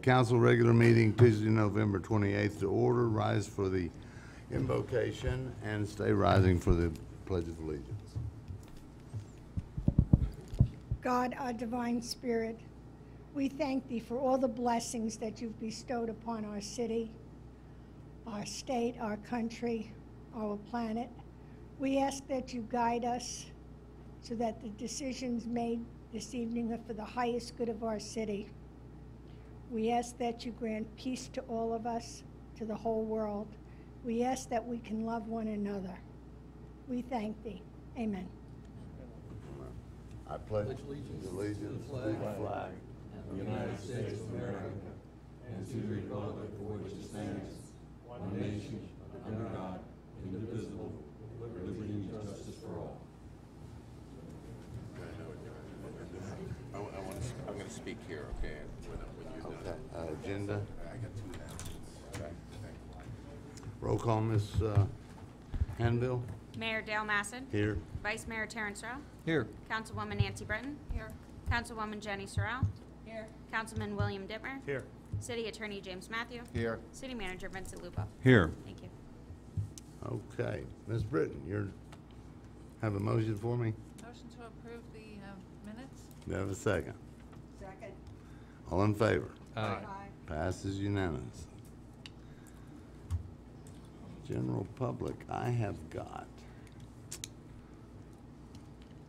Council regular meeting Tuesday, November 28th to order. Rise for the invocation and stay rising for the Pledge of Allegiance. God, our divine spirit, we thank thee for all the blessings that you've bestowed upon our city, our state, our country, our planet. We ask that you guide us so that the decisions made this evening are for the highest good of our city. We ask that you grant peace to all of us, to the whole world. We ask that we can love one another. We thank thee. Amen. I pledge allegiance to the flag of the United States of America and to the republic for which it stands, one nation, under God, indivisible, with liberty and justice for all. I'm going to speak here, okay? When you're done. Okay. Agenda. I got two announcements. Okay. Roll call, Ms. Hanville. Mayor Dale Masson. Here. Vice Mayor Terrence Rowe. Here. Councilwoman Nancy Britton. Here. Councilwoman Jenny Sorrell. Here. Councilman William Dittmer. Here. City Attorney James Matthew. Here. City Manager Vincent Lupo. Here. Thank you. Okay. Ms. Britton, you have a motion for me? Motion to approve the minutes? Do you have a second? Second. All in favor? Aye. Passes unanimous. General public, I have got.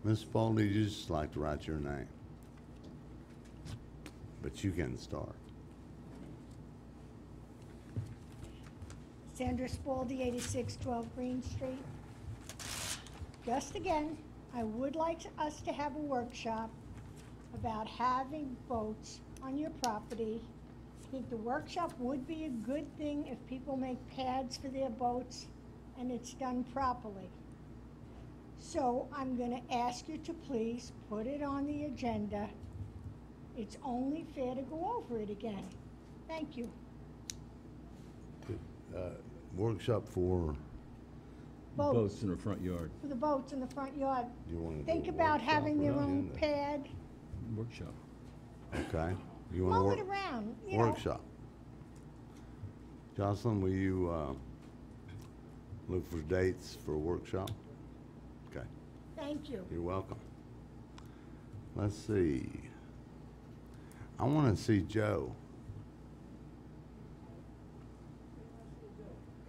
Ms. Spalding, you just like to write your name. But you can start. Sandra Spaldi, 8612 Green Street. Just again, I would like us to have a workshop about having boats on your property. I think the workshop would be a good thing if people make pads for their boats and it's done properly. So I'm going to ask you to please put it on the agenda. It's only fair to go over it again. Thank you. Workshop for, Boats. in the front yard. For the boats in the front yard. you want to Think do a about workshop having or their not? own pad. Workshop. Okay. You want Mow to it work? around, you know. Workshop. Jocelyn, will you look for dates for a workshop? Okay. Thank you. You're welcome. Let's see. I want to see Joe.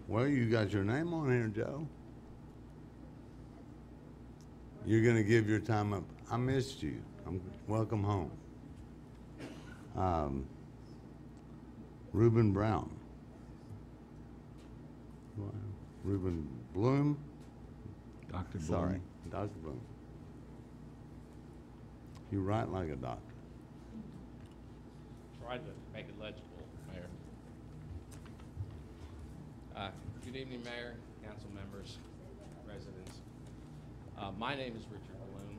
Well, you got your name on here, Joe. You're going to give your time up. I missed you. Welcome home. Reuben Brown. Reuben Bloom. Dr. Bloom. Sorry, Dr. Bloom. You write like a doctor. Tried to make it legible, Mayor. Good evening, Mayor, council members, residents. My name is Richard Bloom.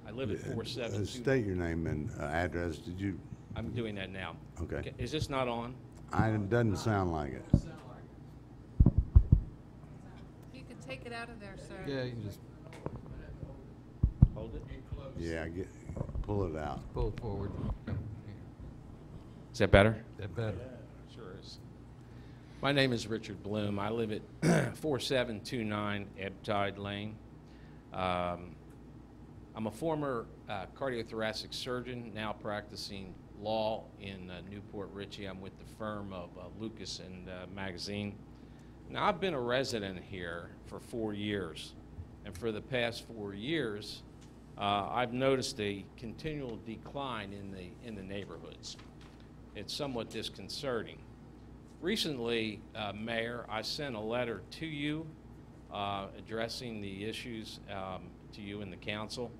I live at 472. State your name and address. Did you? I'm doing that now. Okay. Is this not on? It doesn't sound like it. You can take it out of there, sir. Yeah, you can just Hold it. Yeah, pull it out. pull it forward. Is that better? That better. Sure is. My name is Richard Bloom. I live at 4729 Ebbtide Lane. I'm a former cardiothoracic surgeon, now practicing law in Newport Richey. I'm with the firm of Lucas and Magazine. Now, I've been a resident here for 4 years, and for the past 4 years, I've noticed a continual decline in the neighborhoods. It's somewhat disconcerting. Recently, Mayor, I sent a letter to you addressing the issues to you and the council.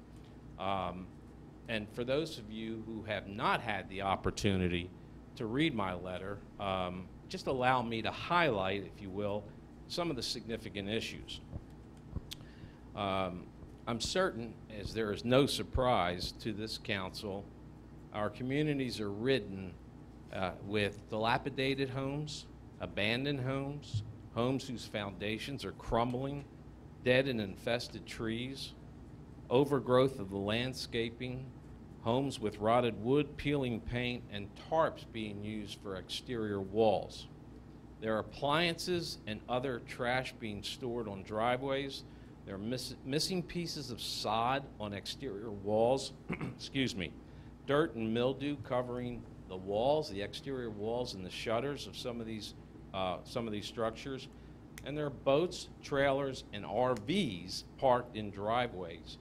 And for those of you who have not had the opportunity to read my letter, just allow me to highlight, if you will, some of the significant issues. I'm certain, as there is no surprise to this council, our communities are ridden with dilapidated homes, abandoned homes, homes whose foundations are crumbling, dead and infested trees, overgrowth of the landscaping, homes with rotted wood, peeling paint, and tarps being used for exterior walls. There are appliances and other trash being stored on driveways. There are missing pieces of sod on exterior walls, excuse me, dirt and mildew covering the walls, the exterior walls and the shutters of some of these structures. And there are boats, trailers, and RVs parked in driveways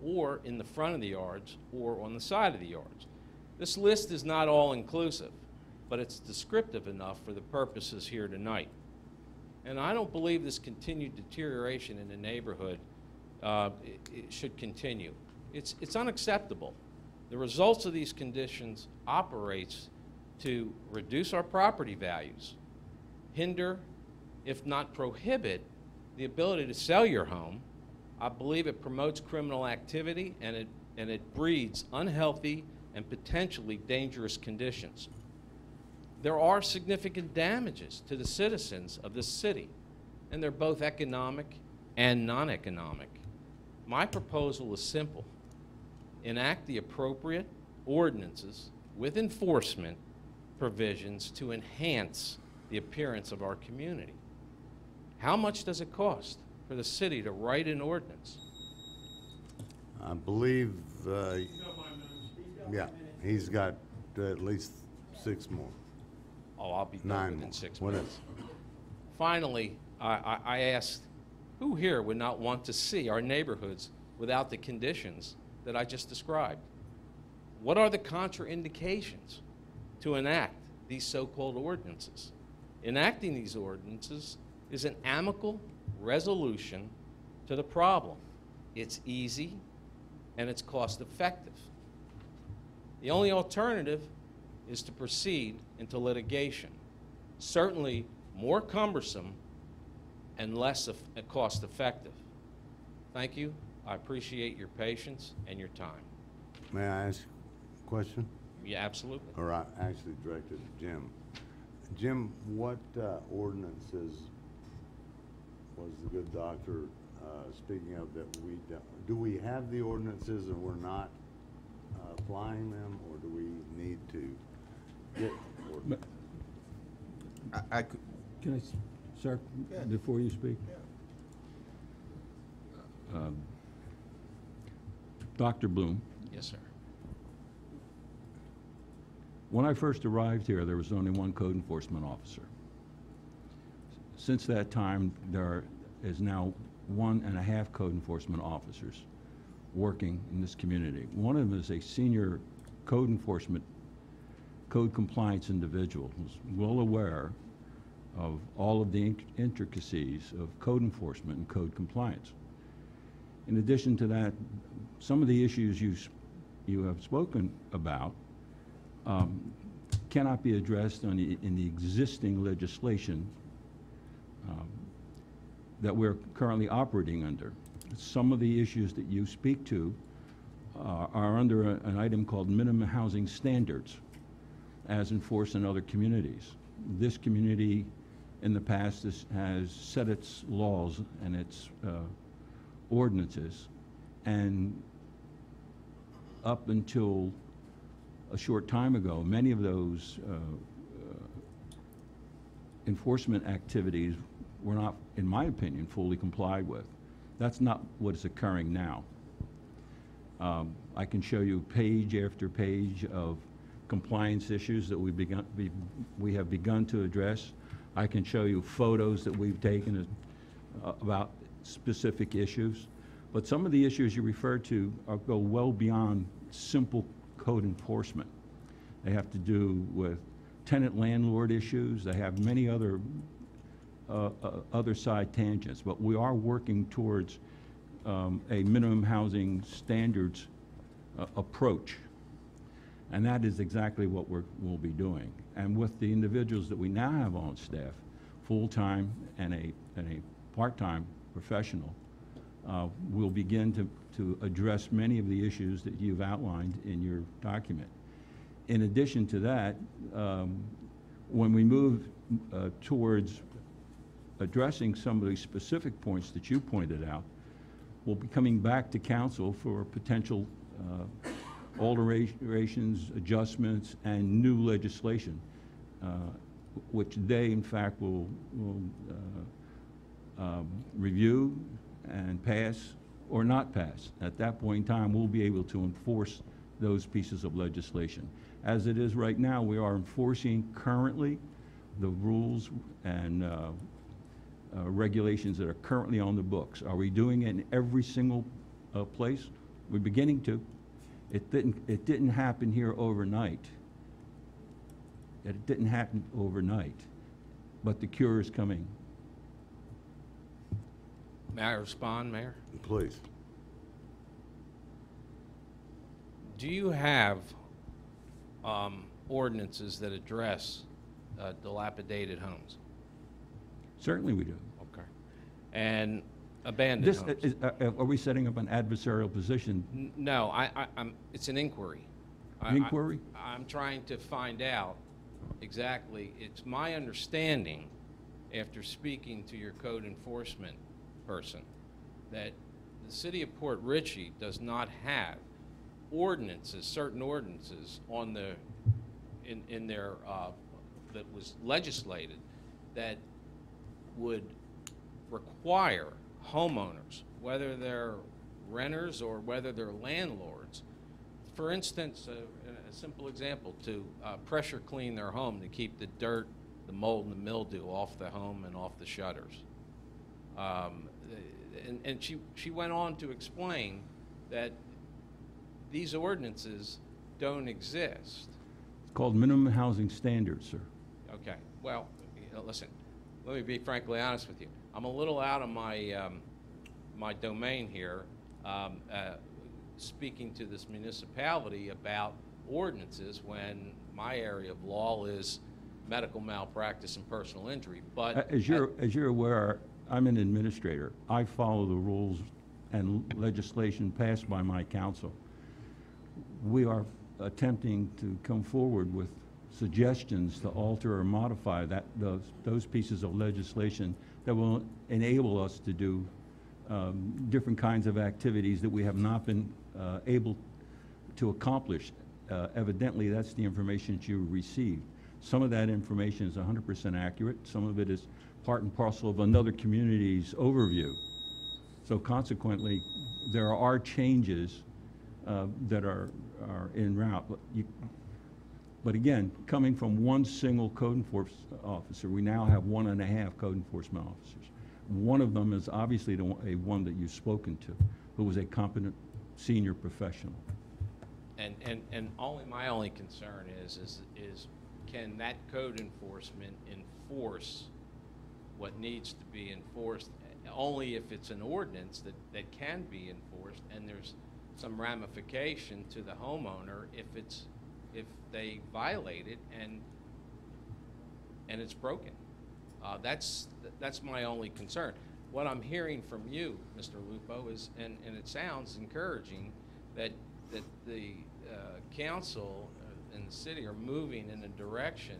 or in the front of the yards or on the side of the yards. This list is not all-inclusive, but it's descriptive enough for the purposes here tonight. And I don't believe this continued deterioration in the neighborhood it should continue. It's unacceptable. The results of these conditions operates to reduce our property values, hinder, if not prohibit, the ability to sell your home. I believe it promotes criminal activity and it breeds unhealthy and potentially dangerous conditions. There are significant damages to the citizens of this city, and they're both economic and non-economic. My proposal is simple. Enact the appropriate ordinances with enforcement provisions to enhance the appearance of our community. How much does it cost for the city to write an ordinance? I believe, yeah, he's got at least 6 more. Oh, I'll be 9 done more. within 6 What minutes. else? Finally, I asked, who here would not want to see our neighborhoods without the conditions that I just described? What are the contraindications to enact these so-called ordinances? Enacting these ordinances is an amicable resolution to the problem. It's easy and it's cost-effective. The only alternative is to proceed into litigation, certainly more cumbersome and less cost-effective. Thank you. I appreciate your patience and your time. May I ask a question? Yeah, absolutely. Or I actually directed to Jim. Jim, what ordinances was the good doctor speaking of that we don't? Do we have the ordinances and we're not applying them, or do we need to get ordinances? Can I, sir, before you speak? Dr. Bloom, Yes, sir. when I first arrived here, there was only one code enforcement officer. Since that time, there is now 1.5 code enforcement officers working in this community. One of them is a senior code enforcement, code compliance individual who's well aware of all of the intricacies of code enforcement and code compliance. In addition to that, some of the issues you have spoken about cannot be addressed in the existing legislation that we're currently operating under. Some of the issues that you speak to are under an item called minimum housing standards as enforced in other communities. This community in the past has set its laws and its ordinances, and up until a short time ago, many of those enforcement activities were not, in my opinion, fully complied with. That's not what is occurring now. I can show you page after page of compliance issues that we have begun to address. I can show you photos that we've taken about specific issues. But some of the issues you refer to go well beyond simple code enforcement. They have to do with tenant-landlord issues. They have many other side tangents. But we are working towards a minimum housing standards approach. And that is exactly what we'll be doing. And with the individuals that we now have on staff, full-time and a part-time professional, we'll begin to address many of the issues that you've outlined in your document. In addition to that, when we move towards addressing some of the specific points that you pointed out, we'll be coming back to council for potential alterations, adjustments, and new legislation, which they, in fact, will review and pass or not pass. At that point in time, we'll be able to enforce those pieces of legislation. As it is right now, we are enforcing currently the rules and regulations that are currently on the books. Are we doing it in every single place? We're beginning to. It didn't happen here overnight. It didn't happen overnight, but the cure is coming. May I respond, Mayor? Please. Do you have ordinances that address dilapidated homes? Certainly we do. Okay. And abandoned This, homes? are we setting up an adversarial position? No, it's an inquiry. Inquiry? I'm trying to find out exactly. It's my understanding, after speaking to your code enforcement person, that the city of Port Richey does not have ordinances, certain ordinances on the, in their, that was legislated that would require homeowners, whether they're renters or whether they're landlords, for instance, a simple example, to pressure clean their home to keep the dirt, the mold, and the mildew off the home and off the shutters. And she went on to explain that these ordinances don't exist. It's called minimum housing standards, sir. Okay, well, listen, let me be frankly honest with you. I'm a little out of my, my domain here, speaking to this municipality about ordinances when my area of law is medical malpractice and personal injury. But As you're aware, I'm an administrator. I follow the rules and legislation passed by my council. We are attempting to come forward with suggestions to alter or modify those pieces of legislation that will enable us to do different kinds of activities that we have not been able to accomplish. Evidently, that's the information that you received. Some of that information is 100% accurate. Some of it is part and parcel of another community's overview. So consequently, there are changes that are en route. But again, coming from one single code enforcement officer, we now have 1.5 code enforcement officers. One of them is obviously one that you've spoken to, who was a competent senior professional. And my only concern is can that code enforcement enforce what needs to be enforced only if it's an ordinance that can be enforced, and there's some ramification to the homeowner if they violate it and it's broken. That's my only concern. What I'm hearing from you, Mr. Lupo, is, and it sounds encouraging, that the council and the city are moving in a direction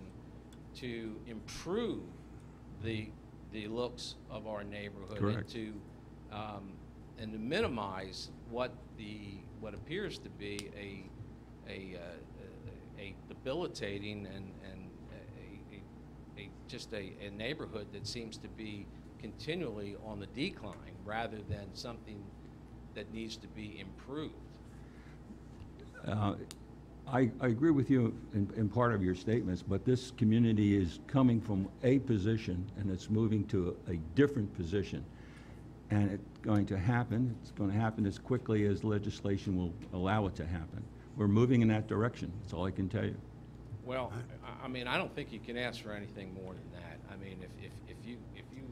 to improve the looks of our neighborhood. Correct. And to minimize what appears to be a debilitating and just a neighborhood that seems to be continually on the decline rather than something that needs to be improved. I agree with you in part of your statements, but this community is coming from a position and it's moving to a different position. And it's going to happen as quickly as legislation will allow it to happen. We're moving in that direction, that's all I can tell you. Well, I mean, I don't think you can ask for anything more than that. I mean, if you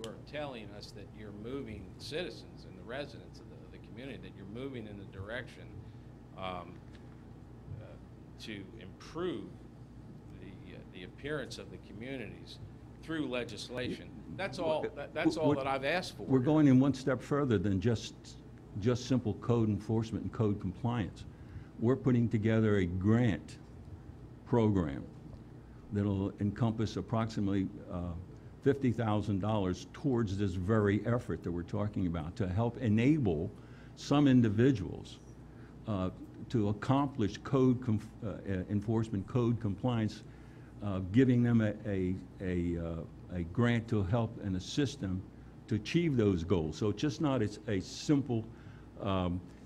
are telling us that you're moving citizens and the residents of the community, that you're moving in the direction to improve the appearance of the communities through legislation, that's all that I've asked for. We're going in one step further than just simple code enforcement and code compliance. We're putting together a grant program that'll encompass approximately $50,000 towards this very effort that we're talking about to help enable some individuals to accomplish enforcement, code compliance, giving them a grant to help and assist them to achieve those goals. So it's just not a simple,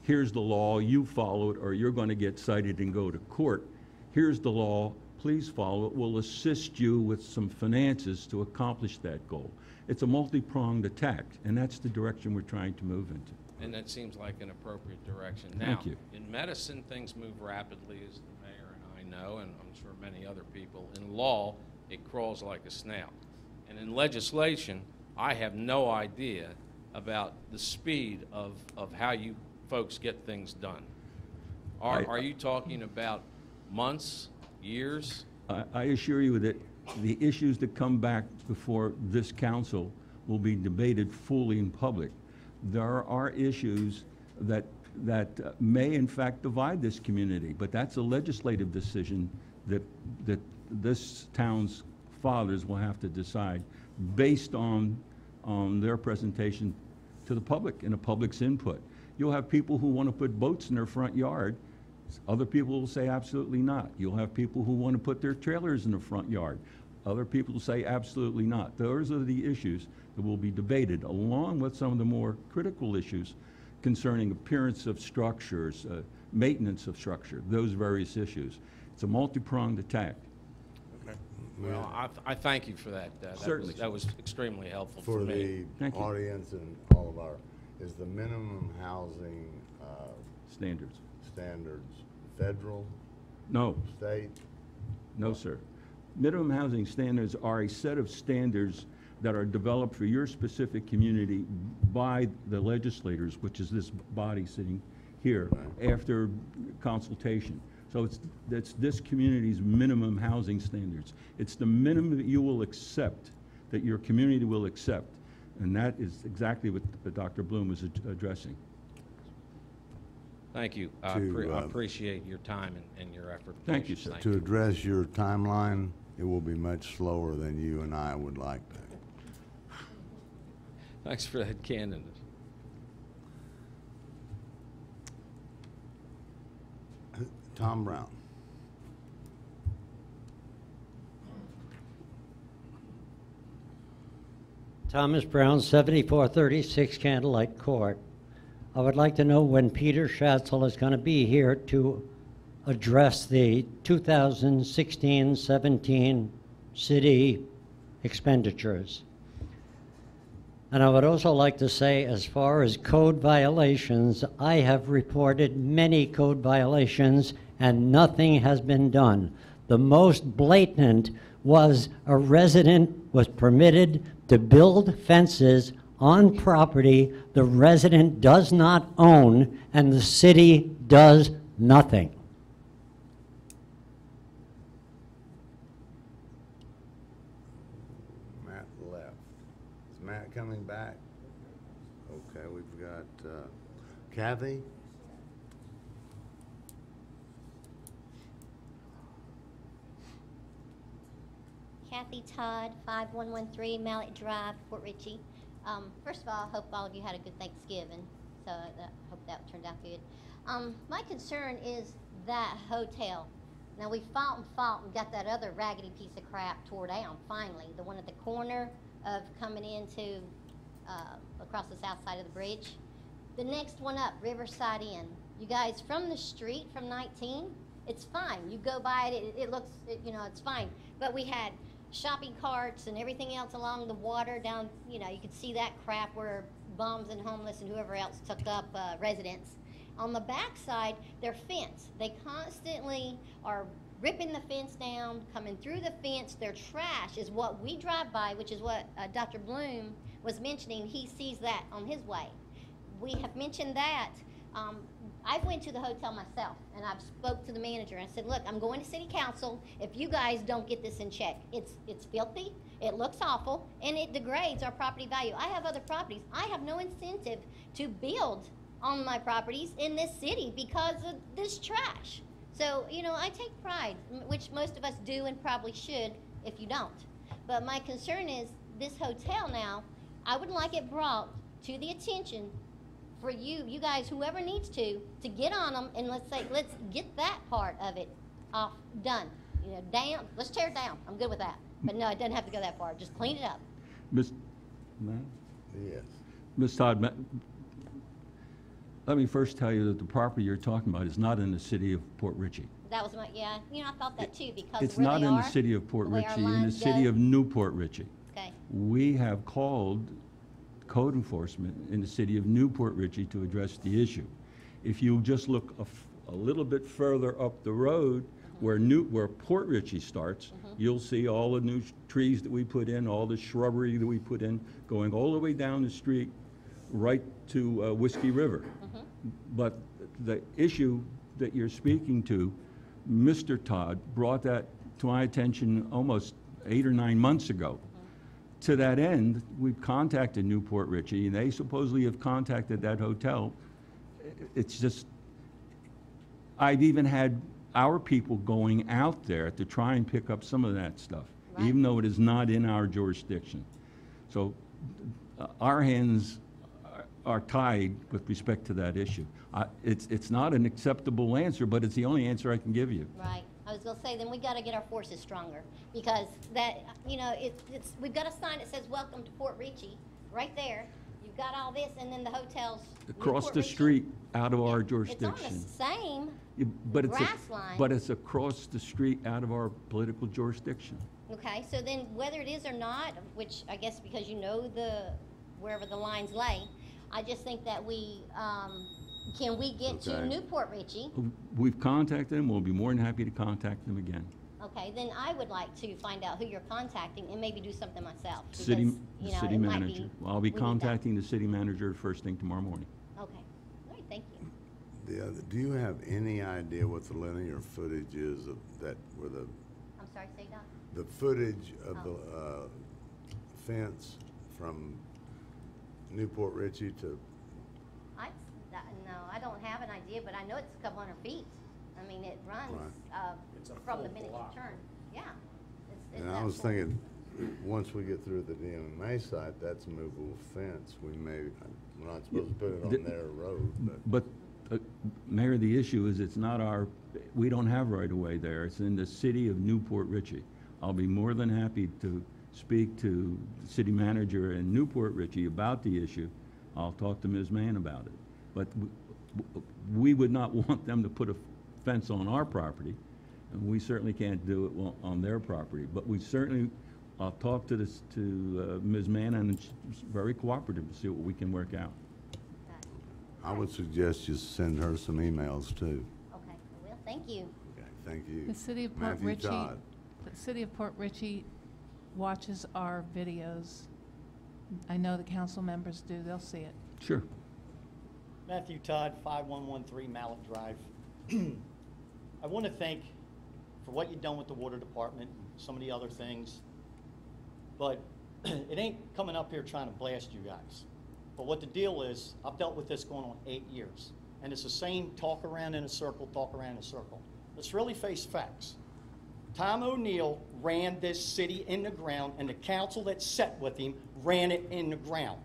here's the law, you follow it, or you're going to get cited and go to court. Here's the law, please follow it. We'll assist you with some finances to accomplish that goal. It's a multi-pronged attack, and that's the direction we're trying to move into. And that seems like an appropriate direction. Thank you. Now, in medicine, things move rapidly, as the mayor and I know, and I'm sure many other people. In law, it crawls like a snail. And in legislation, I have no idea about the speed of how you folks get things done. Are you talking about months, years? I assure you that the issues that come back before this council will be debated fully in public. There are issues that may in fact divide this community, but that's a legislative decision that this town's fathers will have to decide based on their presentation to the public and the public's input. You'll have people who want to put boats in their front yard. Other people will say absolutely not. You'll have people who want to put their trailers in the front yard. Other people will say absolutely not. Those are the issues that will be debated, along with some of the more critical issues concerning appearance of structures, maintenance of structure, those various issues. It's a multi-pronged attack. Well, I thank you for that. Certainly. That was extremely helpful For for me. the Thank you. audience and all of our, is the minimum housing Standards. standards federal, No, state? no, sir. Minimum housing standards are a set of standards that are developed for your specific community by the legislators, which is this body sitting here, after consultation. So it's this community's minimum housing standards. It's the minimum that you will accept, that your community will accept. And that is exactly what Dr. Bloom was addressing. Thank you. I appreciate your time and your effort. and Thank you, patience. sir. To address your timeline, it will be much slower than you and I would like to. Thanks for that candidness. Tom Brown. Thomas Brown, 7436 Candlelight Court. I would like to know when Peter Schatzel is going to be here to address the 2016-17 city expenditures. And I would also like to say, as far as code violations, I have reported many code violations and nothing has been done. The most blatant was a resident was permitted to build fences on property the resident does not own and the city does nothing. Matt left. Is Matt coming back? Okay, we've got Kathy. Kathy Todd, 5113 Mallet Drive, Fort Ritchie. First of all, I hope all of you had a good Thanksgiving, so I hope that turned out good. My concern is that hotel. Now, we fought and got that other raggedy piece of crap tore down, finally, the one at the corner of coming into, across the south side of the bridge. The next one up, Riverside Inn. You guys, from the street, from 19, it's fine. You go by it, it looks, you know, it's fine. But we had shopping carts and everything else along the water down, you know, you could see that crap where bums and homeless and whoever else took up residents. On the backside, they're fenced. They constantly are ripping the fence down, coming through the fence. Their trash is what we drive by, which is what Dr. Bloom was mentioning. He sees that on his way. We have mentioned that. I went to the hotel myself, and I've spoke to the manager and said, look, I'm going to city council if you guys don't get this in check. It's filthy, it looks awful, and it degrades our property value. I have other properties. I have no incentive to build on my properties in this city because of this trash. So, you know, I take pride, which most of us do and probably should if you don't. But my concern is this hotel now, I would like it brought to the attention for you guys, whoever needs to get on them and let's get that part of it off, done. You know, down, let's tear it down. I'm good with that. But no, it doesn't have to go that far. Just clean it up. Ms. Ma'am? Yes. Ms. Todd, let me first tell you that the property you're talking about is not in the city of Port Richey. That was my, yeah, you know, I thought that too because It's of where not they in are, the city of Port the way our Richey, in the lines city go. of Newport Richey. Okay, We have called code enforcement in the city of Newport Richey to address the issue. If you just look a little bit further up the road where Port Richey starts, you'll see all the new trees that we put in, all the shrubbery that we put in, going all the way down the street right to Whiskey River. But the issue that you're speaking to, Mr. Todd brought that to my attention almost 8 or 9 months ago. To that end, we've contacted Newport Richey, and they supposedly have contacted that hotel. It's just, I've even had our people going out there to try and pick up some of that stuff, Right. even though it is not in our jurisdiction. So our hands are tied with respect to that issue. It's not an acceptable answer, but it's the only answer I can give you. right. I was gonna say, then we gotta get our forces stronger because that, you know, we've got a sign that says, "Welcome to Port Richey," right there. You've got all this and then the hotels. Across Newport the Richey. street out of our It's on the jurisdiction. same Yeah, But it's, grass line. but it's across the street out of our political jurisdiction. Okay, so then whether it is or not, which I guess because you know wherever the lines lay, I just think that can we get to Okay. Newport Richey? We've contacted them, we'll be more than happy to contact them again. Okay, then I would like to find out who you're contacting and maybe do something myself. City, because, you the know, city it might manager. be- I'll be we need that. contacting the city manager first thing tomorrow morning. Okay, all right, thank you. Do you have any idea what the linear footage is of that, where I'm sorry, say that? the footage of the fence from Newport Richey to, No, I don't have an idea, but I know it's a couple hundred feet. I mean, it runs from the minute you turn. Yeah. It's and I that was full. thinking, once we get through the DMA site, that's a movable fence. We're not supposed to put it on their road, but. But, Mayor, the issue is it's not we don't have right of way there. It's in the city of Newport Richey. I'll be more than happy to speak to the city manager in Newport Richey about the issue. I'll talk to Ms. Mann about it. But we would not want them to put a fence on our property, and we certainly can't do it on their property. But we certainly, I'll talk to Ms. Mann, and she's very cooperative to see what we can work out. I would suggest you send her some emails too. Okay, I will, thank you. Okay, thank you. The city of Port Matthew Richey, Todd. the city of Port Richey watches our videos. I know the council members do, they'll see it. Sure. Matthew Todd, 5113 Mallet Drive. I want to thank for what you've done with the water department, some of the other things, but it ain't coming up here trying to blast you guys. But what the deal is, I've dealt with this going on 8 years, and it's the same talk around in a circle, talk around in a circle. Let's really face facts. Tom O'Neill ran this city in the ground, and the council that sat with him ran it in the ground.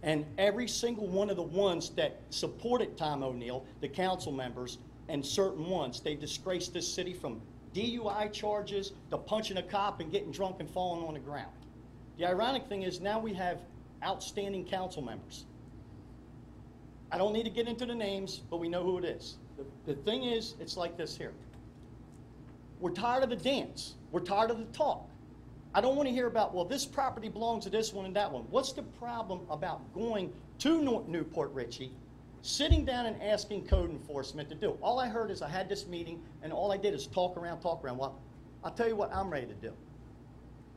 And every single one of the ones that supported Tom O'Neill, the council members, and certain ones, they disgraced this city from DUI charges to punching a cop and getting drunk and falling on the ground. The ironic thing is now we have outstanding council members. I don't need to get into the names, but we know who it is. The thing is, it's like this here. We're tired of the dance. We're tired of the talk. I don't want to hear about, well, this property belongs to this one and that one. What's the problem about going to Newport Richey, sitting down and asking code enforcement to do? All I heard is I had this meeting, and all I did is talk around. Well, I'll tell you what I'm ready to do.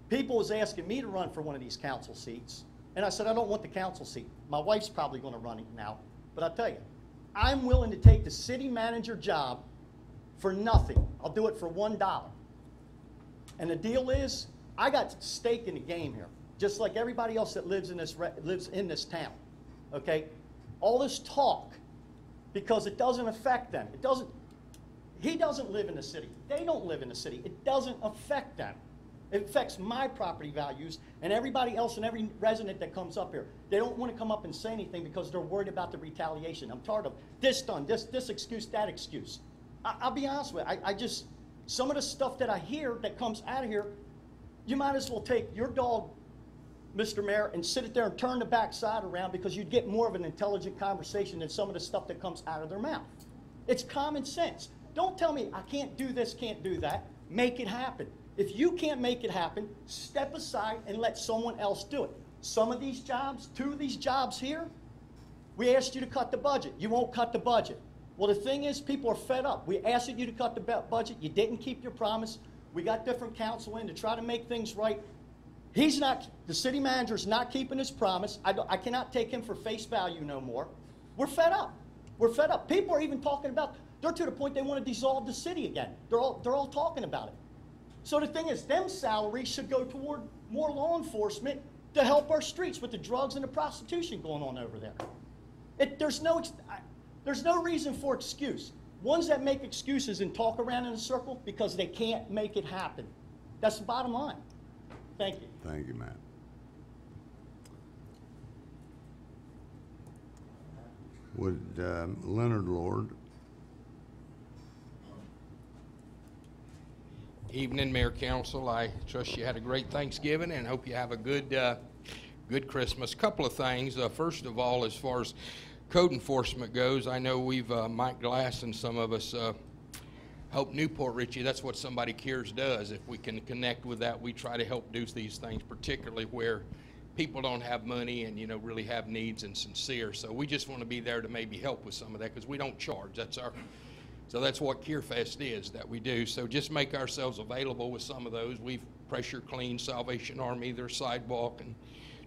People was asking me to run for one of these council seats, and I said, I don't want the council seat. My wife's probably going to run it now, but I'll tell you, I'm willing to take the city manager job for nothing. I'll do it for $1. And the deal is, I got stake in the game here, just like everybody else that lives in this town. Okay, all this talk, because it doesn't affect them. He doesn't live in the city. They don't live in the city. It doesn't affect them. It affects my property values and everybody else and every resident that comes up here. They don't want to come up and say anything because they're worried about the retaliation. I'm tired of this done, this excuse, that excuse. I'll be honest with you, I just, some of the stuff that I hear that comes out of here, you might as well take your dog, Mr. Mayor, and sit it there and turn the backside around because you'd get more of an intelligent conversation than some of the stuff that comes out of their mouth. It's common sense. Don't tell me I can't do this, can't do that. Make it happen. If you can't make it happen, step aside and let someone else do it. Some of these jobs, 2 of these jobs here, we asked you to cut the budget. You won't cut the budget. Well, the thing is, people are fed up. We asked you to cut the budget. You didn't keep your promise. We got different counsel in to try to make things right. He's not, the city manager's not keeping his promise. I cannot take him for face value no more. We're fed up. We're fed up. People are even talking about, they're to the point they want to dissolve the city again. They're all talking about it. So the thing is, them salaries should go toward more law enforcement to help our streets with the drugs and the prostitution going on over there. There's no reason for excuse. Ones that make excuses and talk around in a circle because they can't make it happen. That's the bottom line. Thank you. Thank you, Matt. Would Leonard Lord? Evening, Mayor, Council. I trust you had a great Thanksgiving and hope you have a good Christmas. Couple of things. First of all, as far as code enforcement goes, I know we've, Mike Glass and some of us help Newport Richey. That's what Somebody Cares does. If we can connect with that, we try to help do these things, particularly where people don't have money and, really have needs and sincere. So we just want to be there to maybe help with some of that because we don't charge. So that's what CareFest is that we do. So just make ourselves available with some of those. We've pressure cleaned Salvation Army, their sidewalk, and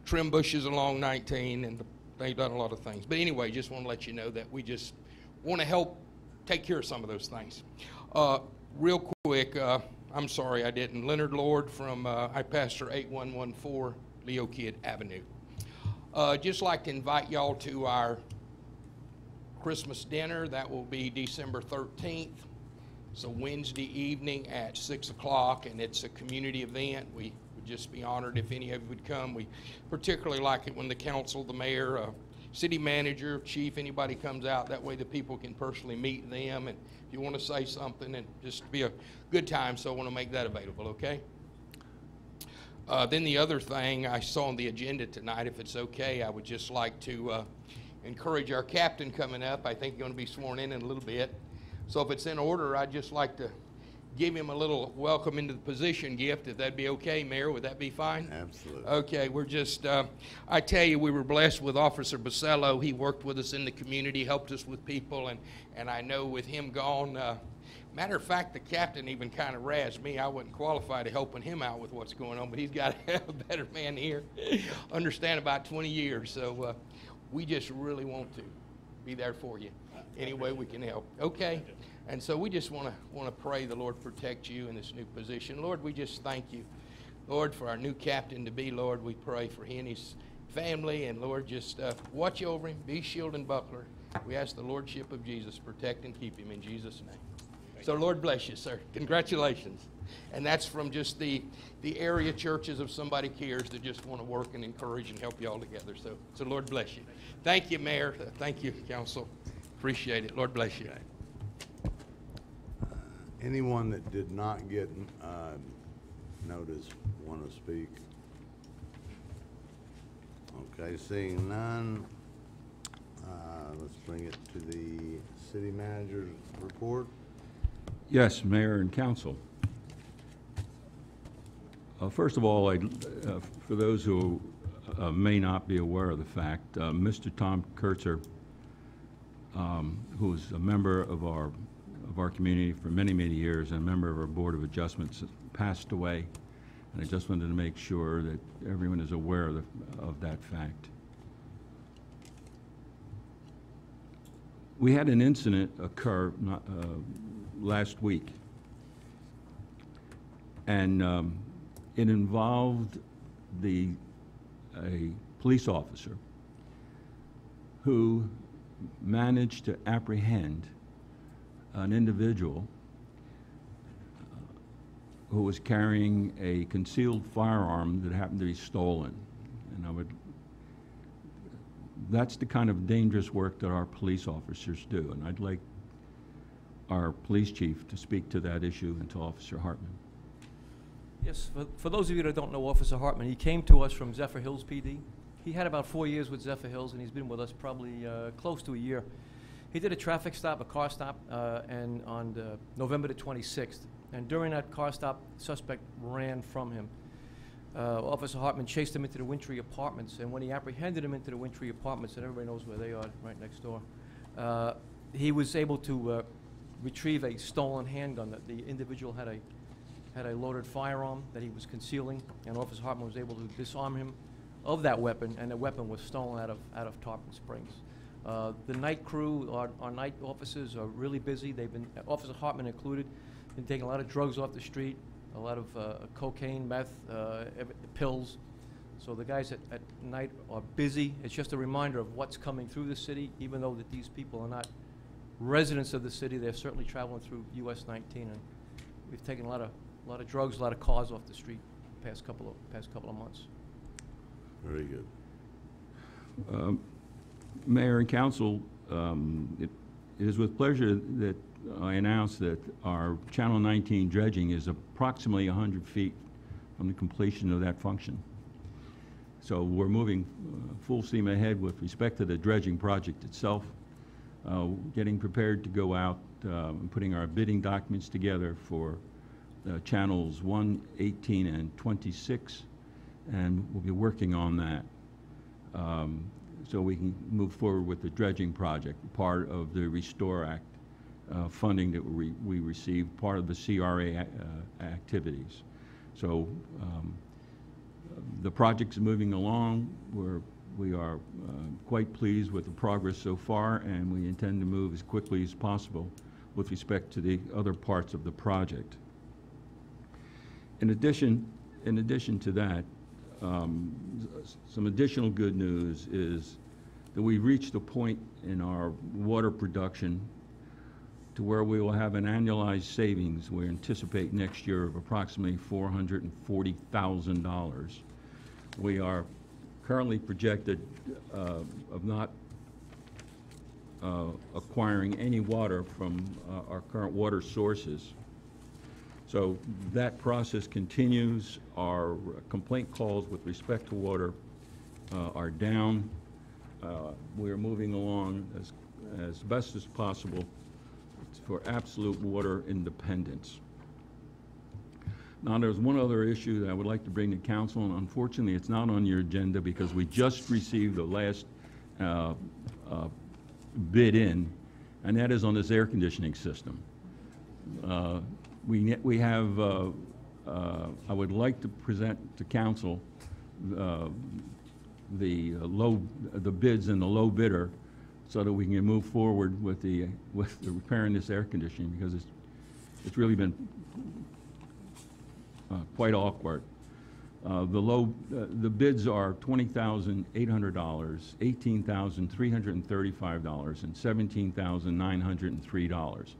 trim bushes along 19, and they've done a lot of things. But anyway, just want to let you know that we just want to help take care of some of those things. Real quick, I'm sorry I didn't. Leonard Lord from I pastor 8114 Leo Kidd Avenue. Just like to invite y'all to our Christmas dinner. That will be December 13th. It's a Wednesday evening at 6 o'clock, and it's a community event. We would just be honored if any of you would come. We particularly like it when the council, the mayor, city manager, chief, anybody comes out. That way the people can personally meet them, and if you want to say something, and just be a good time, so I want to make that available, okay? Then the other thing I saw on the agenda tonight, if it's okay, I would just like to encourage our captain coming up. I think he's going to be sworn in a little bit. So if it's in order, I'd just like to give him a little welcome into the position gift, if that'd be okay, Mayor. Would that be fine? Absolutely. Okay, we're just, I tell you, we were blessed with Officer Basello. He worked with us in the community, helped us with people, and I know with him gone, matter of fact, the captain even kind of razzed me. I wasn't qualified to helping him out with what's going on, but he's got a better man here. Understand about 20 years, so we just really want to be there for you any way we can help. Okay? And so we just want to pray the Lord protect you in this new position. Lord, we just thank you, Lord, for our new captain to be. Lord, we pray for he and his family, and Lord, just watch over him, be shield and buckler. We ask the Lordship of Jesus, protect and keep him in Jesus' name. So Lord bless you, sir. Congratulations. And that's from just the area churches of Somebody Cares that just want to work and encourage and help you all together. So Lord bless you. Thank you, Mayor. Thank you, Council. Appreciate it. Lord bless you. Anyone that did not get notice want to speak? Okay, seeing none, let's bring it to the city manager's report. Yes, Mayor and Council. First of all, for those who may not be aware of the fact, Mr. Tom Kurtzer, who is a member of our community for many, many years and a member of our Board of Adjustments, passed away. And I just wanted to make sure that everyone is aware of that fact. We had an incident occur last week, and it involved a police officer who managed to apprehend an individual who was carrying a concealed firearm that happened to be stolen. And that's the kind of dangerous work that our police officers do, and I'd like our police chief to speak to that issue and to Officer Hartman. Yes, for those of you that don't know Officer Hartman, he came to us from Zephyr Hills PD. He had about 4 years with Zephyr Hills, and he's been with us probably close to a year. He did a traffic stop, a car stop, and on November the 26th. And during that car stop, the suspect ran from him. Officer Hartman chased him into the Wintry Apartments, and when he apprehended him into the Wintry Apartments, and everybody knows where they are, right next door, he was able to retrieve a stolen handgun. That the individual had a loaded firearm that he was concealing, and Officer Hartman was able to disarm him of that weapon, and the weapon was stolen out of Tarpon Springs. The night crew, our night officers are really busy. They've been, Officer Hartman included, been taking a lot of drugs off the street, a lot of cocaine, meth, pills. So the guys at night are busy. It's just a reminder of what's coming through the city, even though that these people are not residents of the city. They're certainly traveling through US 19, and we've taken a lot of drugs, a lot of cars off the street past couple of months. Very good. Mayor and Council, it is with pleasure that I announce that our Channel 19 dredging is approximately 100 feet from the completion of that function. So we're moving full steam ahead with respect to the dredging project itself, getting prepared to go out and putting our bidding documents together for channels 1, 18, and 26, and we'll be working on that. So we can move forward with the dredging project, part of the Restore Act funding that we received, part of the CRA activities. So the project's moving along. We are quite pleased with the progress so far, and we intend to move as quickly as possible with respect to the other parts of the project. In addition to that, some additional good news is that we've reached a point in our water production to where we will have an annualized savings we anticipate next year of approximately $440,000. We are currently projected of not acquiring any water from our current water sources. So that process continues. Our complaint calls with respect to water are down. We are moving along as best as possible for absolute water independence. Now, there's one other issue that I would like to bring to council, and unfortunately it's not on your agenda because we just received the last bid in, and that is on this air conditioning system. We have, I would like to present to council the bids and the low bidder so that we can move forward with the repairing this air conditioning, because it's really been quite awkward. The bids are $20,800, $18,335, and $17,903.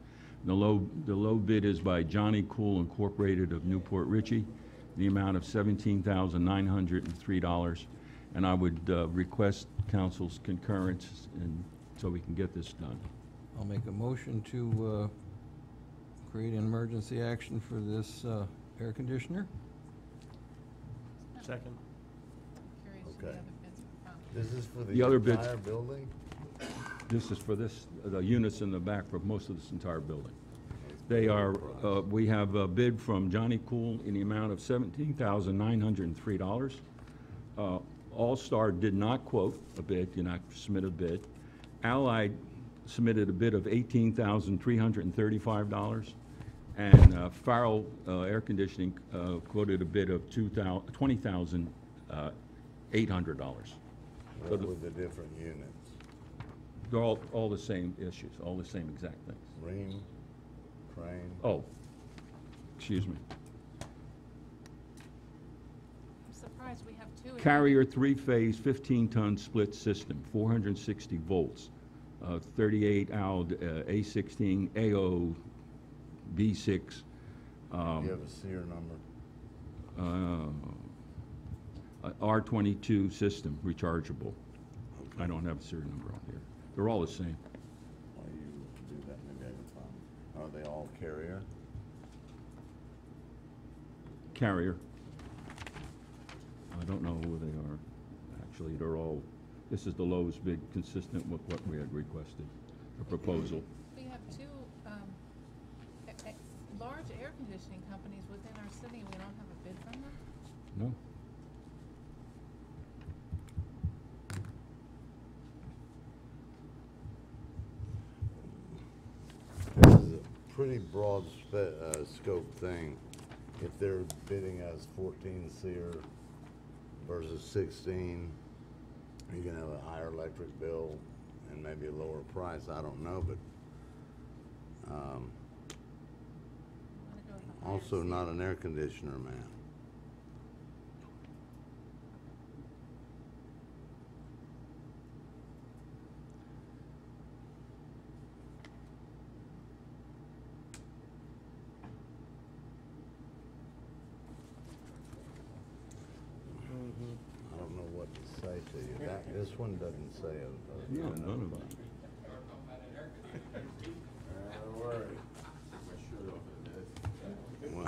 The low bid is by Johnny Cool Incorporated of Newport Richey, the amount of $17,903, and I would request council's concurrence and so we can get this done. I'll make a motion to create an emergency action for this air conditioner. Second. Okay. This is for the The other bids- entire building? This is for the units in the back for most of this entire building. They are, we have a bid from Johnny Cool in the amount of $17,903. All-Star did not quote a bid, did not submit a bid. Allied submitted a bid of $18,335. And Farrell Air Conditioning quoted a bid of $20,800. What were the different units? They're all the same issues, all the same exact things. Ream, crane? Oh, excuse me. I'm surprised we have two. Carrier three-phase 15-ton split system, 460 volts, 38 ALD A16 AO B6 Do you have a SEER number? R22 system, rechargeable. I don't have a serial number on here. They're all the same. While you do that, maybe I can find them. Are they all carrier? Carrier. I don't know who they are. Actually, they're all, this is the lowest bid consistent with what we had requested, the proposal. We have two large air conditioning companies within our city, and we don't have a bid from them? No. This is a pretty broad scope thing. If they're bidding as 14 SEER versus 16, you're gonna have a higher electric bill and maybe a lower price. I don't know, but also not an air conditioner man. I don't know what to say to you. This one doesn't say a No, none of them. Don't worry. Well,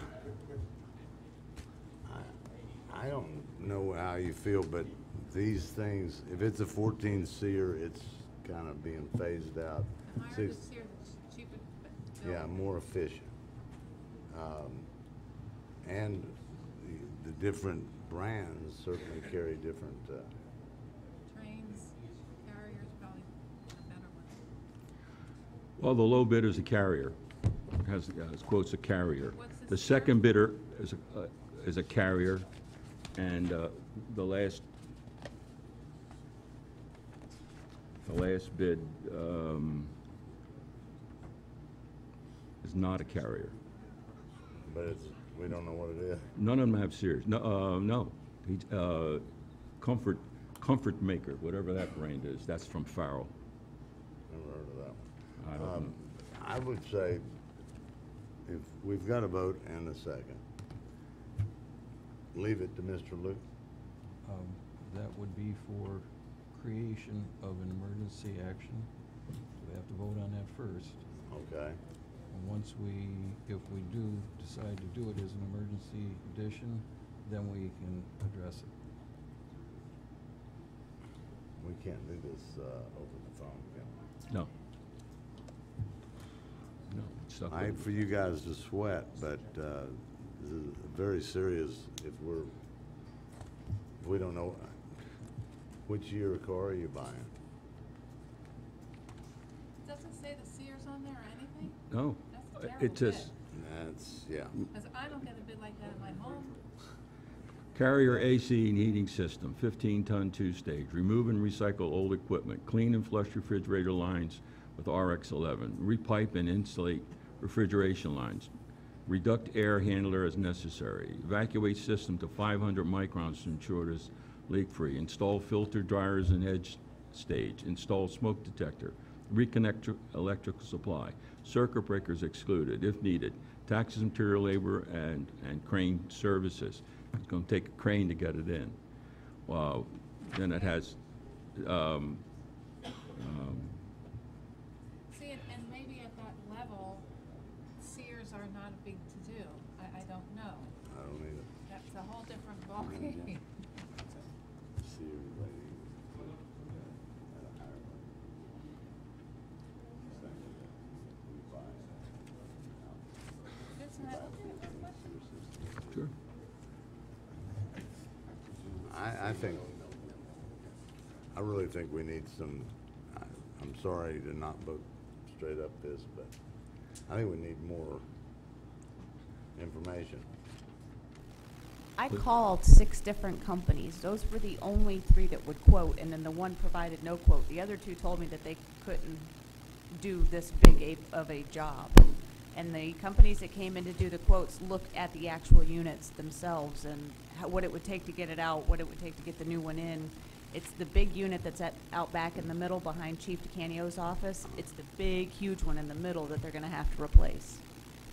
I don't know how you feel, but these things, if it's a 14 SEER, it's kind of being phased out. The higher the SEER, the cheaper the bill. Yeah, more efficient. And the different brands certainly carry different, Trains, carriers, probably a better one. Well, the low bidder is a carrier, has quotes a carrier. What's the The SEER? second bidder is a carrier, and the last bid is not a carrier. but it's, we don't know what it is. None of them have Sears. No, no. Comfort Maker, whatever that brand is, that's from Farrell. Never heard of that one. I don't know. I would say, if we've got a vote and a second, leave it to Mr. Luke. That would be for creation of an emergency action. We have to vote on that first. Okay. And once if we do decide to do it as an emergency addition, then we can address it. We can't do this over the phone, can we? No. No, it's stuck I hate with for you guys to sweat, but this is very serious if we don't know. Which year car are you buying? Doesn't say the Sears on there or anything? No, That's a terrible it says That's, yeah. Because I don't get a bid like that in my home. Carrier AC and heating system, 15-ton two-stage. Remove and recycle old equipment. Clean and flush refrigerator lines with RX-11. Repipe and insulate refrigeration lines. Reduct air handler as necessary. Evacuate system to 500 microns to ensure it is leak-free. Install filter dryers and edge stage. Install smoke detector. Reconnect electrical supply. Circuit breakers excluded if needed. Taxes, material, labor, and crane services. It's going to take a crane to get it in. Then it has See, and maybe at that level, Sears are not a big to-do. I don't know. I don't either. That's a whole different ballgame. See you later. At a higher level. Second, we buy Listen, I looked at it real quick. Sure. I really think we need some, I'm sorry to not vote straight up this, but I think we need more information. I called 6 different companies. Those were the only 3 that would quote, and then the one provided no quote. The other 2 told me that they couldn't do this big of a job. And the companies that came in to do the quotes looked at the actual units themselves and what it would take to get it out, what it would take to get the new one in. It's the big unit that's out back in the middle behind Chief DeCanio's office. It's the big, huge one in the middle that they're going to have to replace.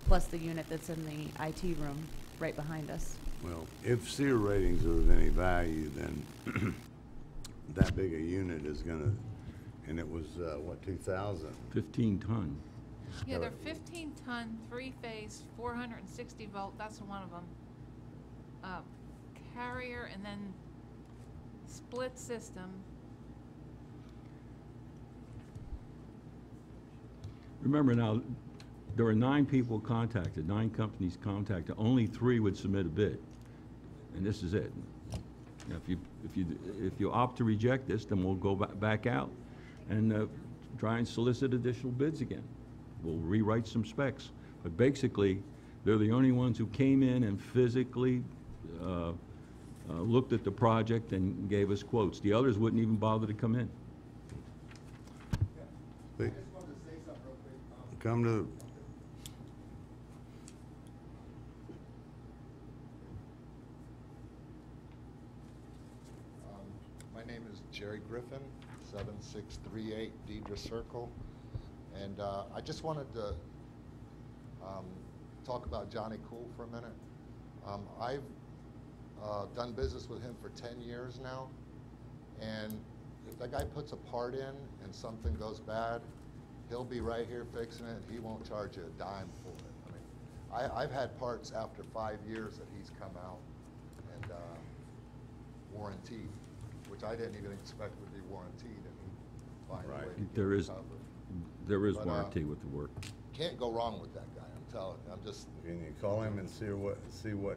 plus the unit that's in the IT room right behind us. Well, if SEER ratings are of any value, then that big a unit is gonna, and it was, what, 2,000? 15-ton. Yeah, they're 15-ton, three-phase, 460-volt, that's one of them. Carrier and then split system. Remember now, there were 9 people contacted, 9 companies contacted. Only 3 would submit a bid, and this is it. Now, if you opt to reject this, then we'll go back out and try and solicit additional bids again. We'll rewrite some specs, but basically, they're the only ones who came in and physically looked at the project and gave us quotes. The others wouldn't even bother to come in. Come to, my name is Jerry Griffin, 7638 Deidre Circle, and I just wanted to talk about Johnny Cool for a minute. I've done business with him for 10 years now, and if that guy puts a part in and something goes bad, he'll be right here fixing it, and he won't charge you a dime for it. I mean, I've had parts after 5 years that he's come out and warranted, which I didn't even expect would be warranted, and he finally Right. There is But, warranty with the work. can't go wrong with that guy, I'm telling you. I'm just, can you call him and see what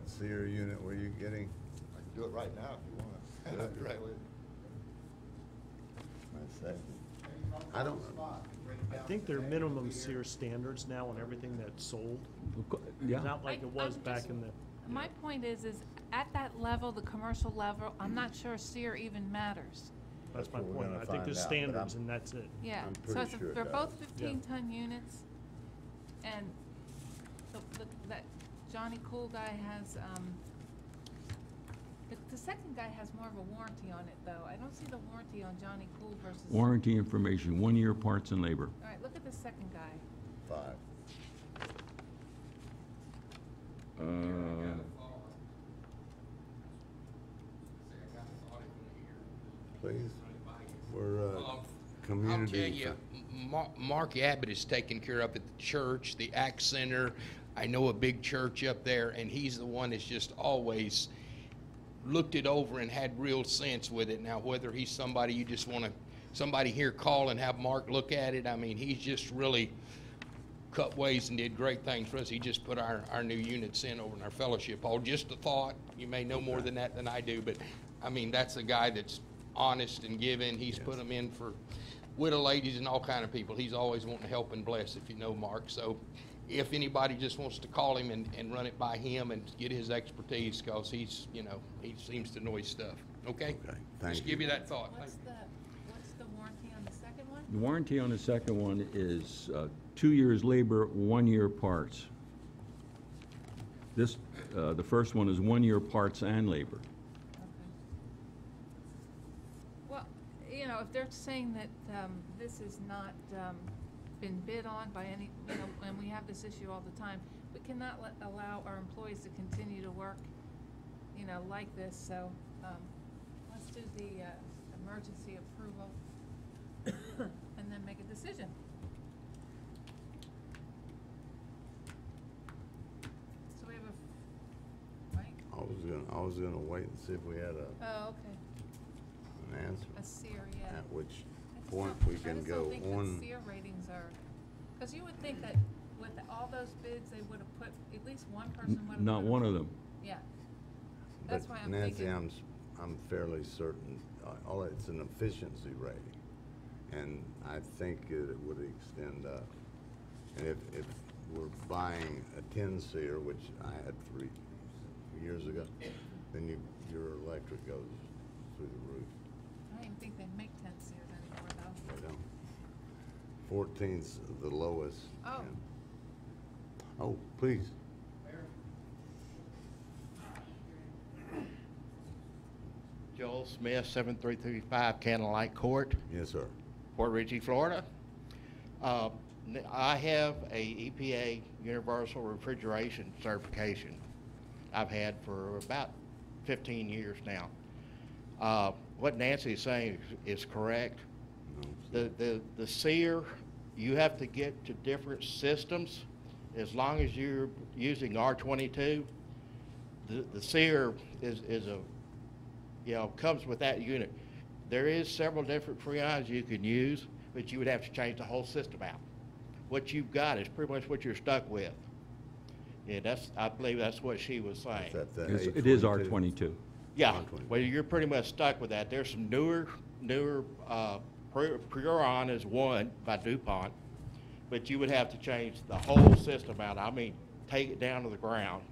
SEER unit were you getting? I can do it right now if you want. I'll be right with you. I don't, I think there are minimum SEER standards now on everything that's sold. Yeah. Not like it was back in the. My point is at that level, the commercial level, I'm not sure SEER even matters. That's my what we're point. gonna I think there's find out, but standards I'm- and that's it. Yeah, I'm so pretty sure it they're does. both 15-ton units, and that Johnny Cool guy has, the second guy has more of a warranty on it, though. I don't see the warranty on Johnny Cool versus. Warranty information, 1 year parts and labor. All right, look at the second guy. 5. Please, we're community. I'll tell you, Mark Abbott is taken care of at the church, the Act Center. I know a big church up there, and he's the one that's just always looked it over and had real sense with it. Now, whether he's somebody you just want to, somebody here call and have Mark look at it, I mean, he's just really cut ways and did great things for us. He just put our new units in over in our fellowship hall. Just a thought. You may know more than that than I do, but I mean, that's a guy that's honest and giving. He's put them in for widow ladies and all kind of people. He's always wanting to help and bless, if you know Mark. So if anybody just wants to call him and run it by him and get his expertise, because he's, you know, he seems to know his stuff. Okay? Okay, thank Just you. give you that thought. What's the warranty on the second one? The warranty on the second one is 2 years labor, 1 year parts. This, the first one is 1 year parts and labor. Well, you know, if they're saying that this is not been bid on by any, you know, and we have this issue all the time, we cannot allow our employees to continue to work, you know, like this. So let's do the emergency approval and then make a decision. So we have a, right? I was gonna wait and see if we had Oh, okay. an answer, A SEER, yeah. at which I just point don't- we can go I just don't think on. that SEER ratings are, because you would think that with all those bids, they would have put, at least one person would have. Not put a- one of them. Yeah. That's But why I'm Nancy, thinking. I'm fairly certain, it's an efficiency rating, and I think it would extend up. And if we're buying a 10 SEER, which I had 3 years ago, then your electric goes through the roof. I don't even think they make 10 SEERs anymore, though. They don't. 14's the lowest. Oh. and- Oh, please. Joel Smith, 7335 Candlelight Court, Yes, sir. Port Richey, Florida. I have a EPA Universal Refrigeration certification I've had for about 15 years now. What Nancy is saying is correct. The SEER, you have to get to different systems. As long as you're using R22, the SEER is a, you know, comes with that unit. There is several different freons you can use, but you would have to change the whole system out. What you've got is pretty much what you're stuck with. Yeah, I believe that's what she was saying. It is R22. Yeah, well, you're pretty much stuck with that. There's some newer Puron is one by DuPont, but you would have to change the whole system out. I mean, take it down to the ground.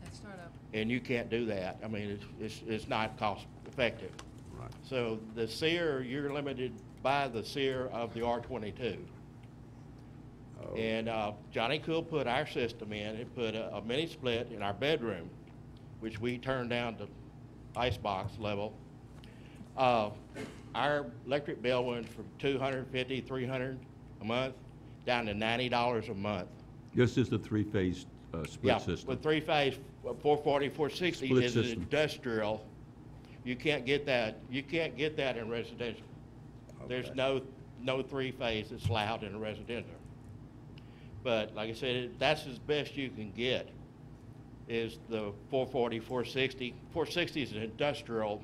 And start up. And you can't do that. I mean, it's not cost effective. Right. So the SEER, you're limited by the SEER of the R22. Oh. And Johnny Cool put our system in. It put a mini split in our bedroom, which we turned down to icebox level. Our electric bill went from $250, $300 a month down to $90 a month. This is the three-phase split system. Yeah, with three-phase 440, 460 Split is system. industrial. You can't get that. You can't get that in residential. Okay. There's no three-phase that's allowed in a residential. But like I said, that's as best you can get is the 440, 460. 460 is an industrial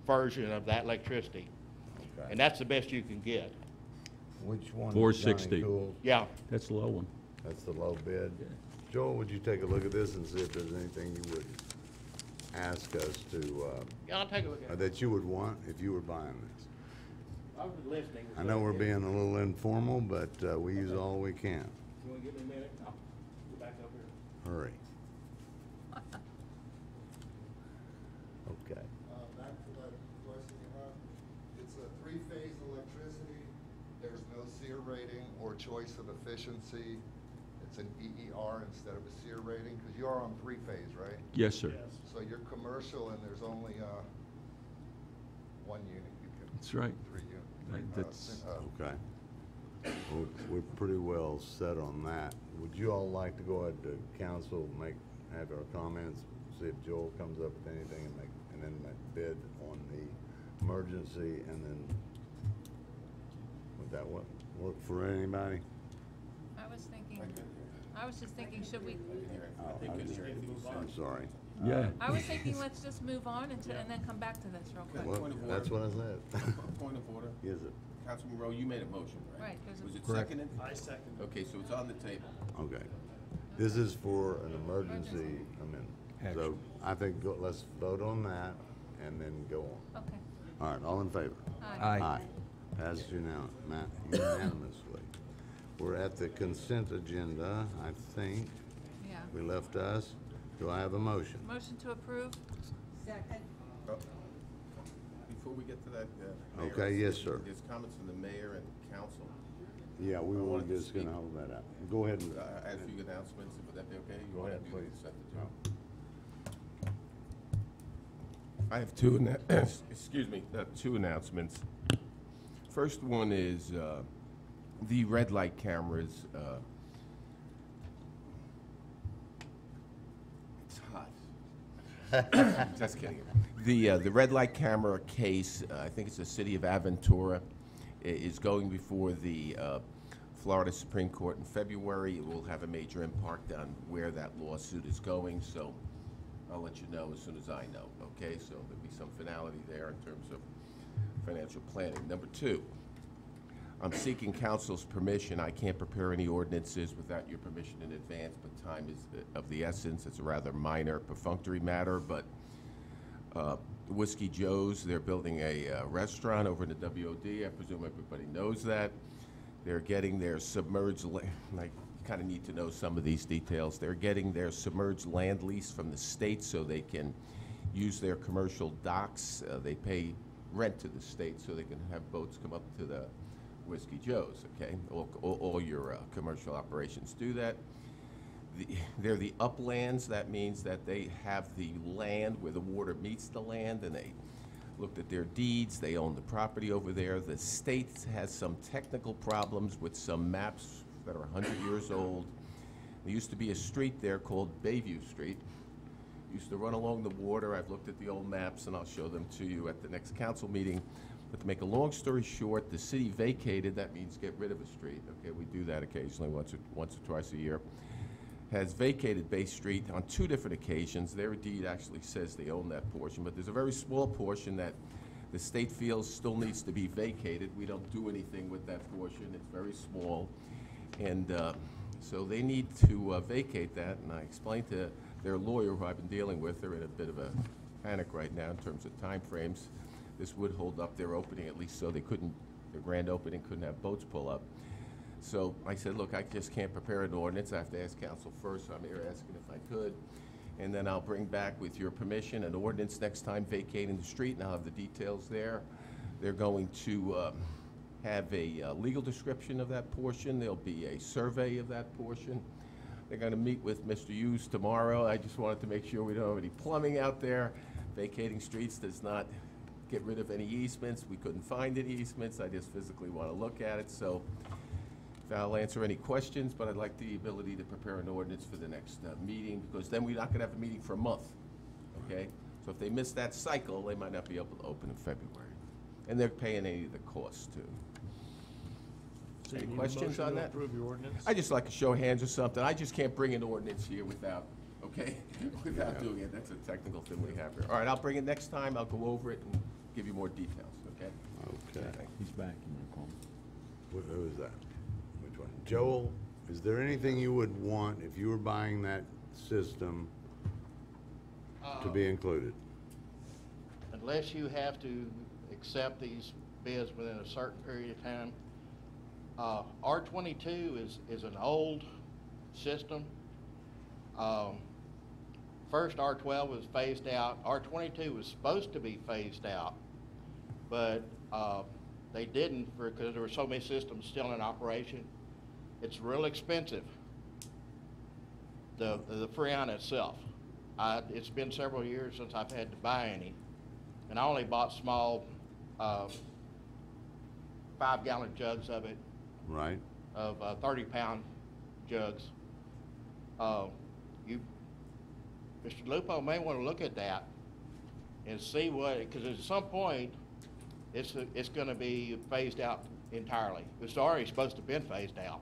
version of that electricity. Okay. And that's the best you can get. Which one? is 460. Johnny Cool? Yeah. That's the low one. That's the low bid. Joel, would you take a look at this and see if there's anything you would ask us to, Yeah, I'll take a look at it. that you would want if you were buying this? I was listening. I know we're being a little informal, but we use all we can. You want to give me a minute? I'll go back over here. Hurry. Okay. Back to that question you had, it's a three-phase electricity. There's no SEER rating or choice of efficiency. It's an EER instead of a SEER rating, because you are on three-phase, right? Yes, sir. So you're commercial and there's only one unit you can. That's right. That's, okay. We're pretty well set on that. Would you all like to go ahead to council, have our comments, see if Joel comes up with anything and then bid on the emergency, and then would that work for anybody? I was just thinking, should we, I'm sorry. Yeah. I was thinking, let's just move on and then come back to this real quick. Well, that's what I said. Point of order. Is it? Councilman Rowe, you made a motion, right? Right, there's a- Was it Correct. seconded? I second. Okay, so it's on the table. Okay. This is for an emergency amendment. So I think let's vote on that and then go on. Okay. All right, all in favor? Aye. Aye. Passed unanimously. We're at the consent agenda, I think. Yeah. We left us. Do I have a motion? Motion to approve? Second. Before we get to that, Mayor, Okay, yes, sir. There's comments from the mayor and council. Yeah, we I were wanted to just gonna speak. hold that out. Go ahead and. I have a few announcements, would that be okay? You Go wanna ahead, do the please. consent agenda? I have two, excuse me, two announcements. First one is the red light cameras. It's hot. Just kidding. The red light camera case, I think it's the city of Aventura, is going before the Florida Supreme Court in February. It will have a major impact on where that lawsuit is going, so I'll let you know as soon as I know, okay? So there'll be some finality there in terms of financial planning. Number two, I'm seeking council's permission. I can't prepare any ordinances without your permission in advance, but time is of the essence. It's a rather minor, perfunctory matter, but Whiskey Joe's, they're building a restaurant over in the WOD. I presume everybody knows that. They're getting their submerged, like, you kind of need to know some of these details. They're getting their submerged land lease from the state so they can use their commercial docks. They pay rent to the state so they can have boats come up to the Whiskey Joe's, okay? All your commercial operations do that. They're the uplands. That means that they have the land where the water meets the land, and they looked at their deeds. They own the property over there. The state has some technical problems with some maps that are 100 years old. There used to be a street there called Bayview Street. Used to run along the water. I've looked at the old maps, and I'll show them to you at the next council meeting. But to make a long story short, the city vacated, that means get rid of a street. Okay, we do that occasionally, once or twice a year. Has vacated Bay Street on 2 different occasions. Their deed actually says they own that portion, but there's a very small portion that the state feels still needs to be vacated. We don't do anything with that portion. It's very small. And so they need to vacate that, and I explained to their lawyer, who I've been dealing with, they're in a bit of a panic right now in terms of time frames. This would hold up their opening, at least so they couldn't, their grand opening couldn't have boats pull up. So I said, look, I just can't prepare an ordinance. I have to ask council first, so I'm here asking if I could. And then I'll bring back, with your permission, an ordinance next time vacating the street, and I'll have the details there. They're going to have a legal description of that portion. There'll be a survey of that portion. They're going to meet with Mr. Hughes tomorrow. I just wanted to make sure we don't have any plumbing out there. Vacating streets does not get rid of any easements. We couldn't find any easements. I just physically want to look at it. So I'll answer any questions, but I'd like the ability to prepare an ordinance for the next meeting, because then we're not going to have a meeting for a month, okay? So if they miss that cycle, they might not be able to open in February. And they're paying any of the costs, too. So you Any need a questions motion on to that? approve your ordinance? I just like a show of hands or something. I just can't bring an ordinance here without, okay, without doing it. That's a technical thing we have here. All right, I'll bring it next time. I'll go over it and give you more details, okay? Okay. He's back. You want to call him? Who is that? Which one? Joel, is there anything you would want if you were buying that system to be included? Unless you have to accept these bids within a certain period of time. R22 is an old system. First R12 was phased out. R22 was supposed to be phased out, but they didn't because there were so many systems still in operation. It's real expensive, the Freon itself. It's been several years since I've had to buy any, and I only bought small 5-gallon jugs of it. Right. Of 30-pound jugs. Mr. Lupo may want to look at that and see what, because at some point it's going to be phased out entirely. It's already supposed to have been phased out.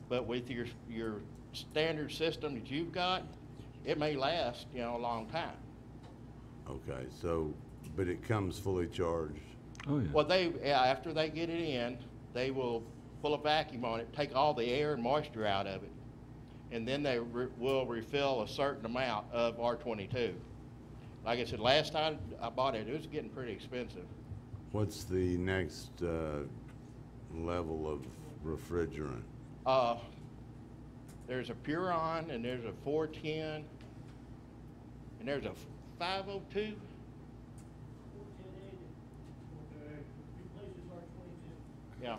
But with your standard system that you've got, it may last, a long time. Okay, so, but it comes fully charged? Oh, yeah. Well, after they get it in, they will pull a vacuum on it, take all the air and moisture out of it, and then they will refill a certain amount of R22. Like I said, last time I bought it, it was getting pretty expensive. What's the next level of refrigerant? There's a Puron, and there's a 410, and there's a 502. Yeah,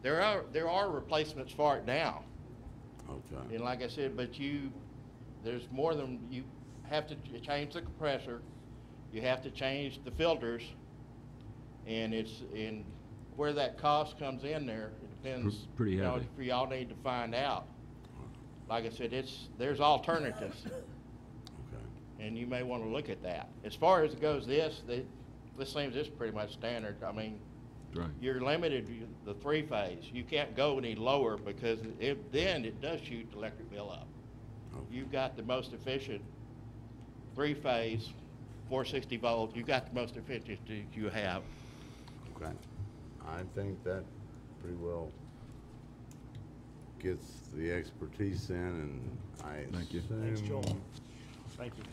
there are replacements for it now. Okay. And like I said, but there's more than, you have to change the compressor, you have to change the filters, and where that cost comes in there, it depends. Pretty heavy. For y'all need to find out. Like I said, there's alternatives. Okay. And you may want to look at that. As far as it goes, this seems this pretty much standard. I mean, Right. you're limited to the 3-phase. You can't go any lower because then it does shoot the electric bill up. Okay. You've got the most efficient 3-phase, 460 volt. You've got the most efficient you have. Okay. I think that pretty well gets the expertise in, and I Thank you. Thanks, Joel. assume Thank you.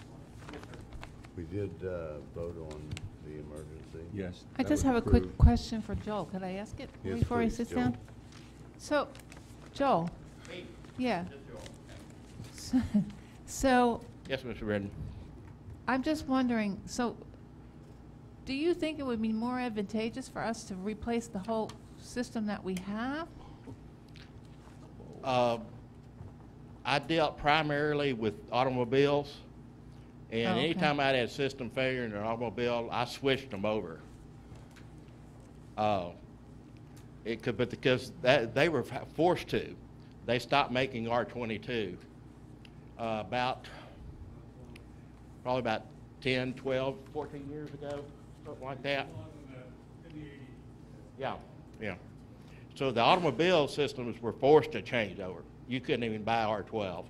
we did vote on the emergency. Yes. I That just was have a quick approved. question for Joel. Could I ask it Yes, before he please, sits Joel. down? So, Joel. Yeah. So, Yes, Mr. Redden. I'm just wondering, so do you think it would be more advantageous for us to replace the whole system that we have? I dealt primarily with automobiles, and Oh, okay. anytime I had system failure in an automobile, I switched them over. It could, but because they were forced to. They stopped making R-22 probably about 10, 12, 14 years ago, something like that. Yeah, yeah. So the automobile systems were forced to change over. You couldn't even buy R-12.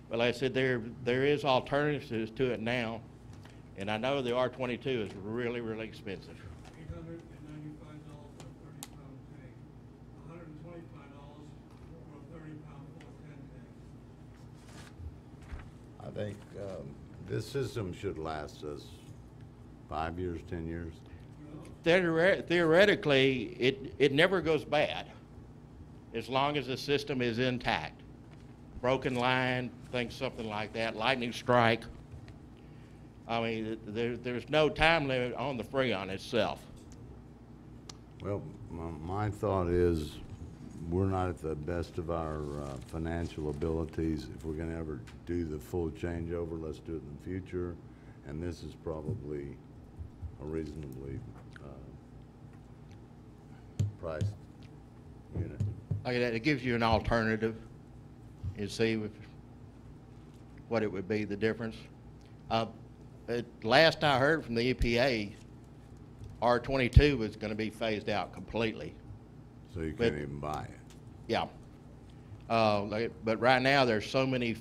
But like I said, there is alternatives to it now, and I know the R-22 is really, really expensive. $895 for a 30-pound tank, $125 for a 30-pound 410 tank. I think this system should last us 5 years, 10 years. Theoretically, it never goes bad as long as the system is intact. Broken line, something like that, lightning strike. I mean, there's no time limit on the Freon itself. Well, my thought is we're not at the best of our financial abilities. If we're going to ever do the full changeover, let's do it in the future. And this is probably a reasonably priced unit. Like that, it gives you an alternative and see what it would be, the difference. Last I heard from the EPA, R-22 was going to be phased out completely. So you can't even buy it. Yeah. But right now there's so many,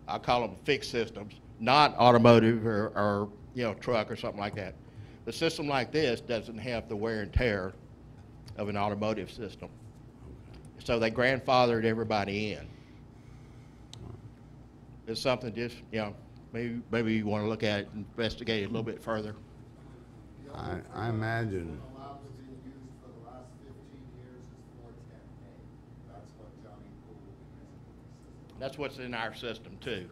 I call them fixed systems, not automotive or truck or something like that. The system like this doesn't have the wear and tear of an automotive system. So they grandfathered everybody in. It's something just, maybe you want to look at it and investigate it a little bit further. I imagine. That's what's in our system too.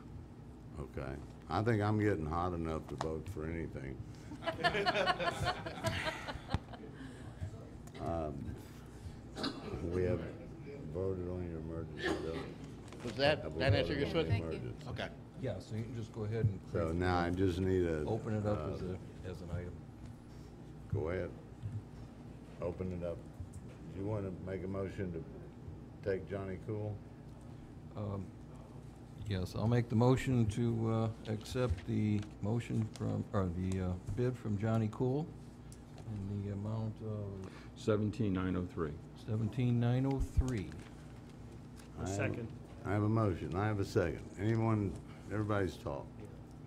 Okay. I think I'm getting hot enough to vote for anything. We have voted on your emergency, though. Was that answer your question? Okay. Yeah, so you can just go ahead and. So now I just need a. Open it up as an item. Go ahead. Open it up. Do you want to make a motion to take Johnny Cool? Yes, I'll make the motion to accept the motion from, or the bid from Johnny Cool in the amount of $17,903. $17,903. Second. I have a motion. I have a second. Everybody's talked.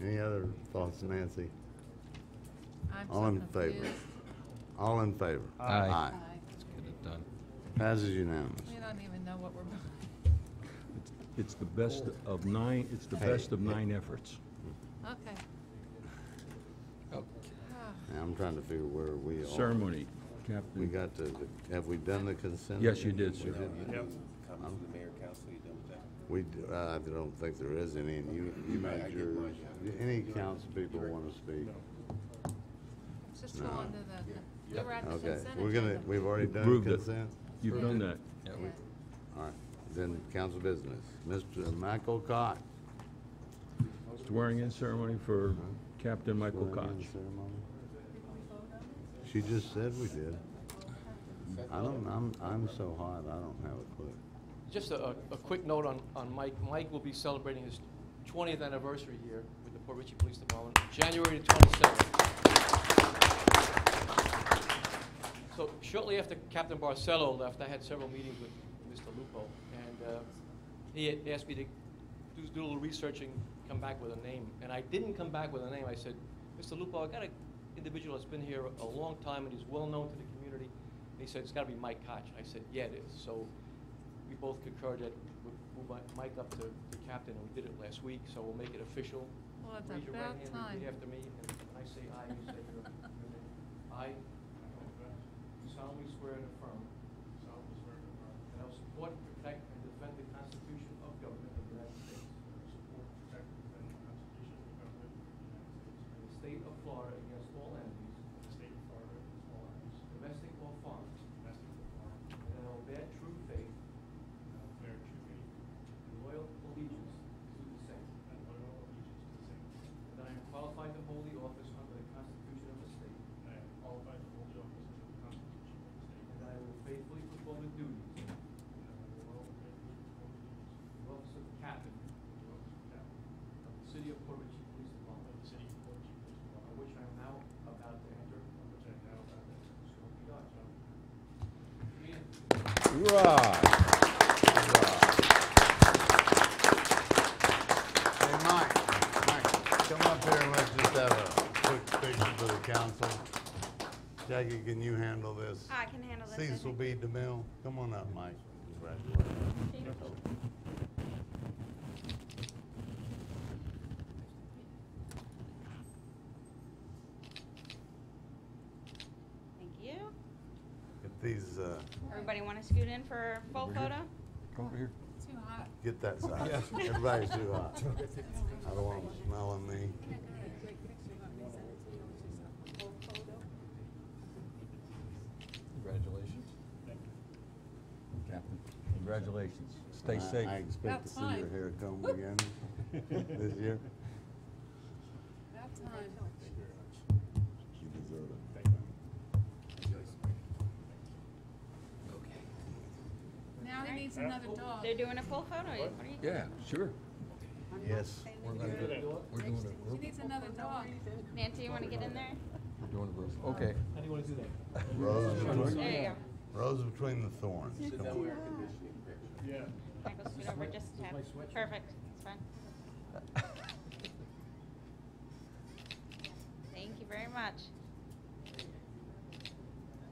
Any other thoughts, Nancy? All in favor? All in favor? Aye. Let's get it done. Passes unanimous. We don't even know what we're buying. It's the best of 9, it's the best of 9 efforts. Okay. Now I'm trying to figure where we are. Ceremony, Captain. We got have we done the consent? Yes, you did, sir. We did. Yep. Comments from the mayor, council, you done with that? I don't think there is any, and you made yours. Any council people want to speak? Let's just No. go on to the we're at the Okay, consent we've already done Approved it. consent? You've done that. Yeah. All right, then council business. Mr. Michael Koch. Swearing in ceremony for Captain Michael Swearing in Koch. ceremony. She just said we did. I'm so hot, I don't have a clue. Just a quick note on Mike. Mike will be celebrating his 20th anniversary here with the Port Richey Police Department, January 27th. So shortly after Captain Barcelo left, I had several meetings with Mr. Lupo, and he had asked me to do a little research and come back with a name. And I didn't come back with a name. I said, Mr. Lupo, I got an individual that's been here a long time and he's well known to the community. And he said, it's got to be Mike Koch. I said, yeah, it is. So we both concurred that we'll move Mike up to captain, and we did it last week, so we'll make it official. Well, it's Raise your right about hand, time. repeat after me, and when I say aye, you say your name. I solemnly swear and affirm that I will support, protect, and defend the Constitution of government of the United States. And the state of Florida against all enemies, domestic or foreign. And that I will bear true faith and loyal allegiance to the same. That I am qualified to hold the office under the Constitution of the state. And that I will Hoorah! Hey, Mike, come up here and let's just have a quick picture for the council. Jackie, can you handle this? I can handle this. Cecil B. DeMille, come on up, Mike. Congratulations. Thank you. Get these, Everybody want to scoot in for a full photo? Come over here. Too hot. get that side. Everybody's too hot. I don't want them smelling me. Congratulations. Captain, congratulations. Stay safe. I expect to see your hair comb again this year. About time. You deserve it. Now he needs another dog. They're doing a full photo. What are you? Yeah, sure. Yes. We're doing a She needs another dog. Nancy, you want to get in there? We're doing a group. Okay. How do you want to do that? Rose between, There you go. rose between the thorns. Come on. Yeah. Michael, scoot over just a tad. Perfect. It's fine. Thank you very much.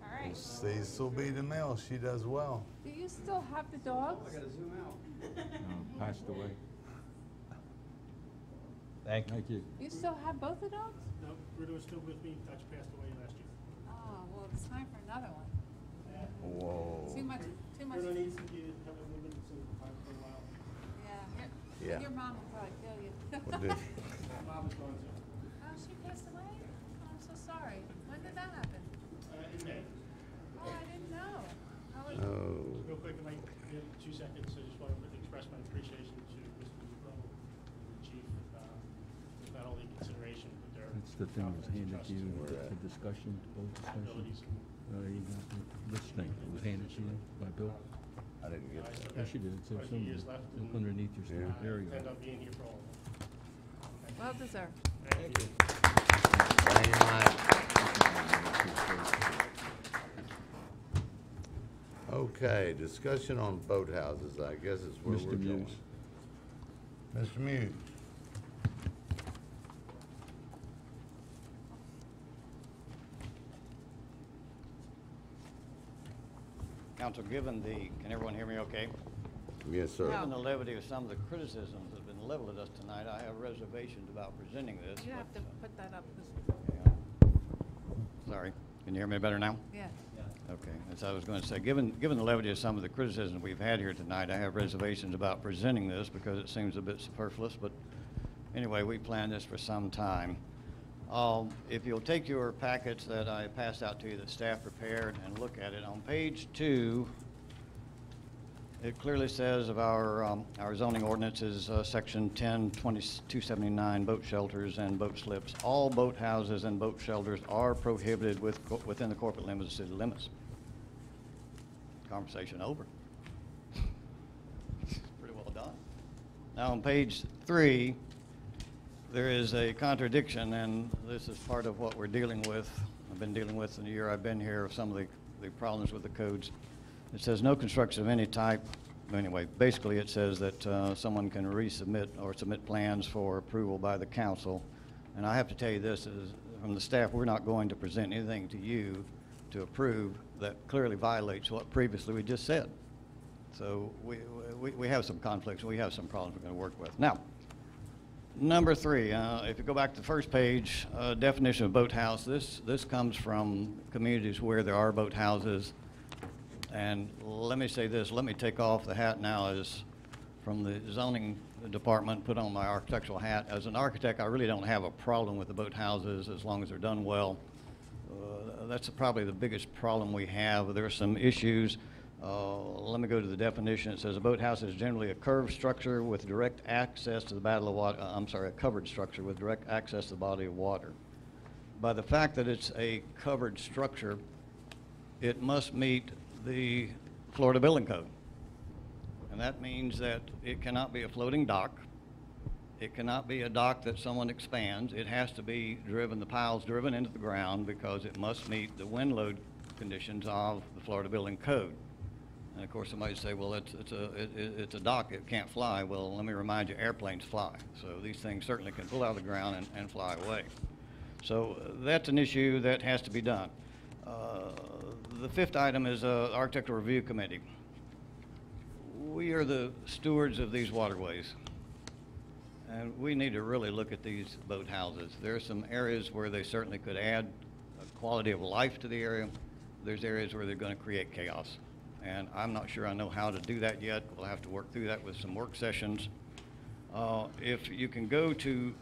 All right. Cecil B. DeMille, she does well. Do you still have the dogs? Passed away. Thank you. Thank you. You still have both the dogs? No, Bruno is still with me. Dutch passed away last year. Oh, well, it's time for another one. Whoa. Too much. Bruno needs to have a woman some time for a while. Yeah. Yeah. Your mom will probably kill you. Well, did- Mom is gone too. Oh, she passed away? Oh, I'm so sorry. When did that happen? In May. Oh, I didn't know. How was Oh. Real quick, if I can get 2 seconds, I just want to express my appreciation to Mr. Dubrow and the chief, with not only consideration, but their That's the thing that was handed to you, Where at? the discussion, both abilities. discussions. You got this thing, it was handed to you by Bill. I didn't get that. Yes, you did. It's Quite a few years left. look underneath your Yeah. stuff. There you End go. up being here for all of them. Well deserved. Thank you. Thank you, Mike. Okay, discussion on boathouses, I guess is where Mr. we're going. Muse. Mr. Muse. Council, given the, can everyone hear me okay? Yes, sir. Given the levity of some of the criticisms that have been leveled at us tonight, I have reservations about presenting this. You have to but, put that up. Sorry, can you hear me better now? Yeah. Okay, as I was going to say, given the levity of some of the criticisms we've had here tonight, I have reservations about presenting this because it seems a bit superfluous, but anyway, we planned this for some time. If you'll take your packets that I passed out to you that staff prepared and look at it, on page 2, it clearly says of our zoning ordinances, section 10-2279, boat shelters and boat slips. All boathouses and boat shelters are prohibited within the corporate limits of city limits. Conversation over. Pretty well done. Now on page 3, there is a contradiction, and this is part of what we're dealing with. I've been dealing with in the year I've been here of some of the problems with the codes. It says no construction of any type. Anyway, basically it says that someone can resubmit or submit plans for approval by the council. And I have to tell you this, is from the staff, we're not going to present anything to you to approve that clearly violates what previously we just said. So we have some conflicts, we have some problems we're going to work with. Now, number 3, if you go back to the first page, definition of boathouse, this comes from communities where there are boathouses. And let me say this, let me take off the hat now as from the zoning department, put on my architectural hat. As an architect, I really don't have a problem with the boathouses as long as they're done well. That's probably the biggest problem we have. There are some issues. Let me go to the definition. It says a boathouse is generally a curved structure with direct access to the body of water. A covered structure with direct access to the body of water. By the fact that it's a covered structure, it must meet the Florida Building Code. And that means that it cannot be a floating dock. It cannot be a dock that someone expands. It has to be driven, the piles driven into the ground because it must meet the wind load conditions of the Florida Building Code. And of course, somebody say, well, it's a dock, it can't fly. Well, let me remind you, airplanes fly. So these things certainly can pull out of the ground and fly away. So that's an issue that has to be done. The fifth item is Architectural Review Committee. We are the stewards of these waterways, and we need to really look at these boathouses. There are some areas where they certainly could add a quality of life to the area. There's areas where they're going to create chaos, and I'm not sure I know how to do that yet. We'll have to work through that with some work sessions. If you can go to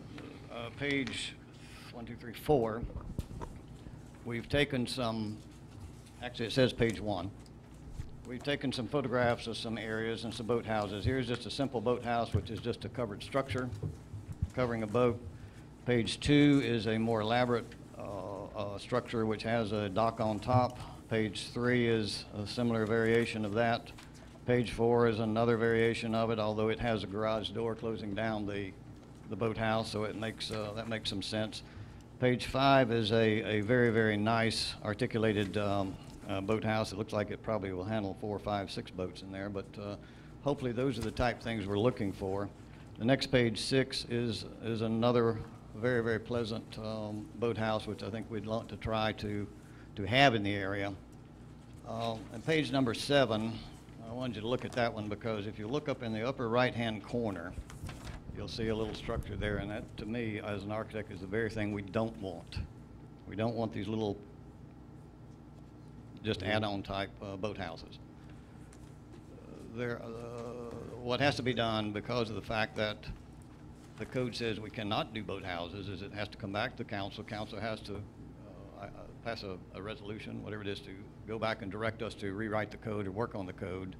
page 4, we've taken some, actually it says page 1. We've taken some photographs of some areas and some boathouses. Here's just a simple boathouse, which is just a covered structure covering a boat. Page 2 is a more elaborate structure which has a dock on top. Page 3 is a similar variation of that. Page 4 is another variation of it, although it has a garage door closing down the boathouse, so it makes that makes some sense. Page 5 is a very, very nice articulated boathouse. It looks like it probably will handle 4, 5, 6 boats in there, but hopefully those are the type things we're looking for. The next page 6 is another very, very pleasant boathouse, which I think we'd want to try to have in the area. And page number 7, I wanted you to look at that one because if you look up in the upper right-hand corner, you'll see a little structure there, and that, to me, as an architect, is the very thing we don't want. We don't want these little, just add-on type boathouses. What has to be done because of the fact that the code says we cannot do boathouses is it has to come back to council. Council has to pass a resolution, whatever it is, to go back and direct us to rewrite the code or work on the code,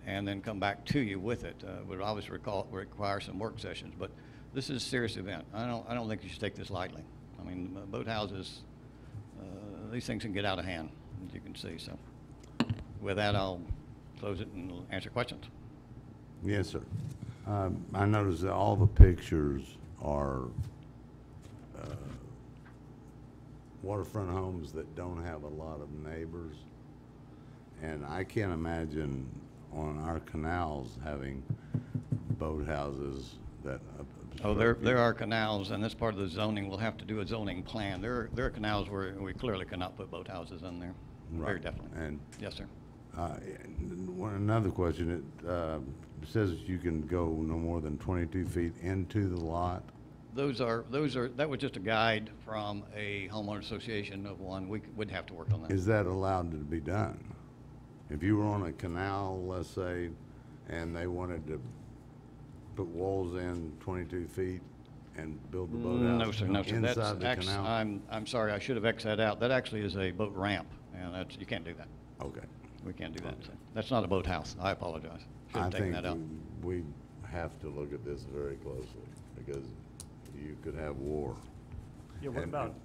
and then come back to you with it. Would obviously require some work sessions, but this is a serious event. I don't think you should take this lightly. I mean, boathouses, these things can get out of hand, as you can see. So, with that, I'll close it and answer questions. Yes, sir. I noticed that all the pictures are waterfront homes that don't have a lot of neighbors, and I can't imagine on our canals having boathouses that. Oh, there are canals, and this part of the zoning will have to do a zoning plan. There are canals where we clearly cannot put boathouses in there. Right. Very definitely. And yes, sir. Another question. It says you can go no more than 22 feet into the lot. That was just a guide from a homeowner association of one. We would have to work on that. Is that allowed to be done? If you were on a canal, let's say, and they wanted to put walls in 22 feet and build the boat No, house sir, no, sir. inside the canal? I'm sorry, I should have X'd that out. That actually is a boat ramp, and you can't do that. Okay. We can't do that. So that's not a boathouse. I apologize. Should have taken that out. We have to look at this very closely because you could have war. Yeah, what And about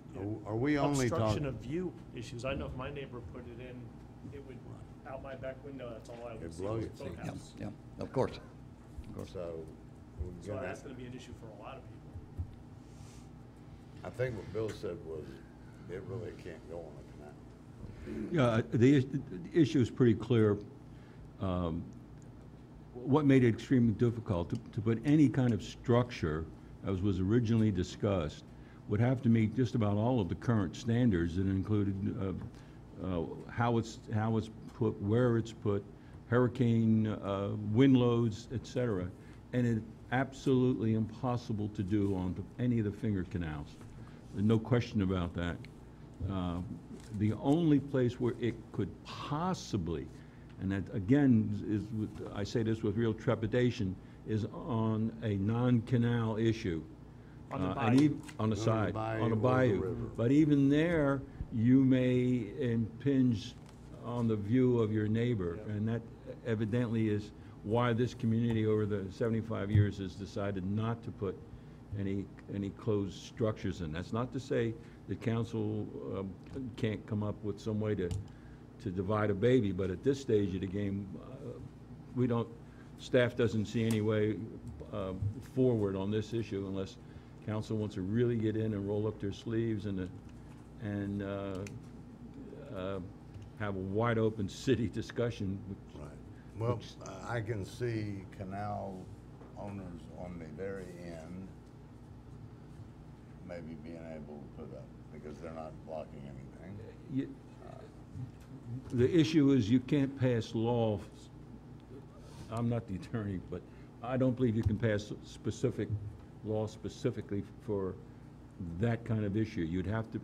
are we only obstruction talking? of view issues? I know if my neighbor put it in, it would, out my back window, that's all I would It'd see blow was you. boathouse. Yeah, of course. Of course. So, So that's gonna be an issue for a lot of people. I think what Bill said was it really can't go on a canal. Yeah, the issue is pretty clear. What made it extremely difficult to put any kind of structure, as was originally discussed, would have to meet just about all of the current standards that included how it's put, where it's put, hurricane, wind loads, et cetera. And it's absolutely impossible to do on any of the finger canals. There's no question about that. The only place where it could possibly, and that again is I say this with real trepidation, is on a non-canal issue. On the and bayou. on the side, on a or the bayou. river. But even there, you may impinge on the view of your neighbor, and that evidently is why this community over the 75 years has decided not to put any closed structures in. That's not to say the council can't come up with some way to divide a baby, but at this stage of the game, staff doesn't see any way forward on this issue unless council wants to really get in and roll up their sleeves and have a wide open city discussion, which Well, I can see canal owners on the very end maybe being able to put up, because they're not blocking anything. The issue is you can't pass law, I'm not the attorney, but I don't believe you can pass specific law specifically for that kind of issue. You'd have to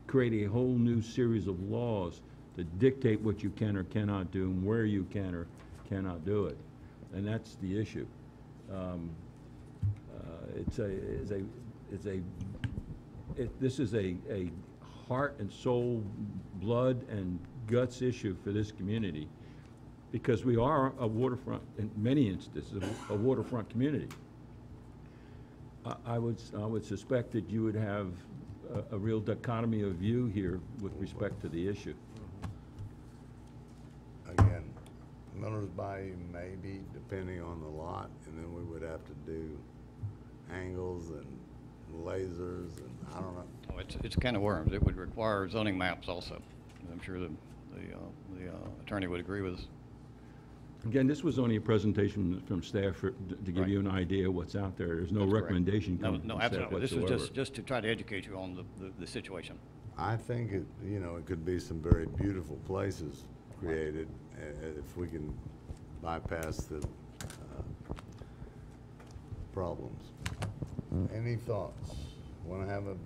create a whole new series of laws to dictate what you can or cannot do and where you can or cannot do it. And that's the issue. This is a heart and soul, blood and guts issue for this community, because we are a waterfront, in many instances, a waterfront community. I would suspect that you would have a real dichotomy of view here with respect to the issue. Again, Miller's Bayou maybe, depending on the lot, and then we would have to do angles and lasers and I don't know. Oh, it's a can of worms. It would require zoning maps also. I'm sure the attorney would agree with us. Again, this was only a presentation from staff to give you an idea of what's out there. There's no recommendation coming from staff absolutely. This whatsoever. was just to try to educate you on the situation. I think it, it could be some very beautiful places created if we can bypass the problems. Any thoughts? Want to have a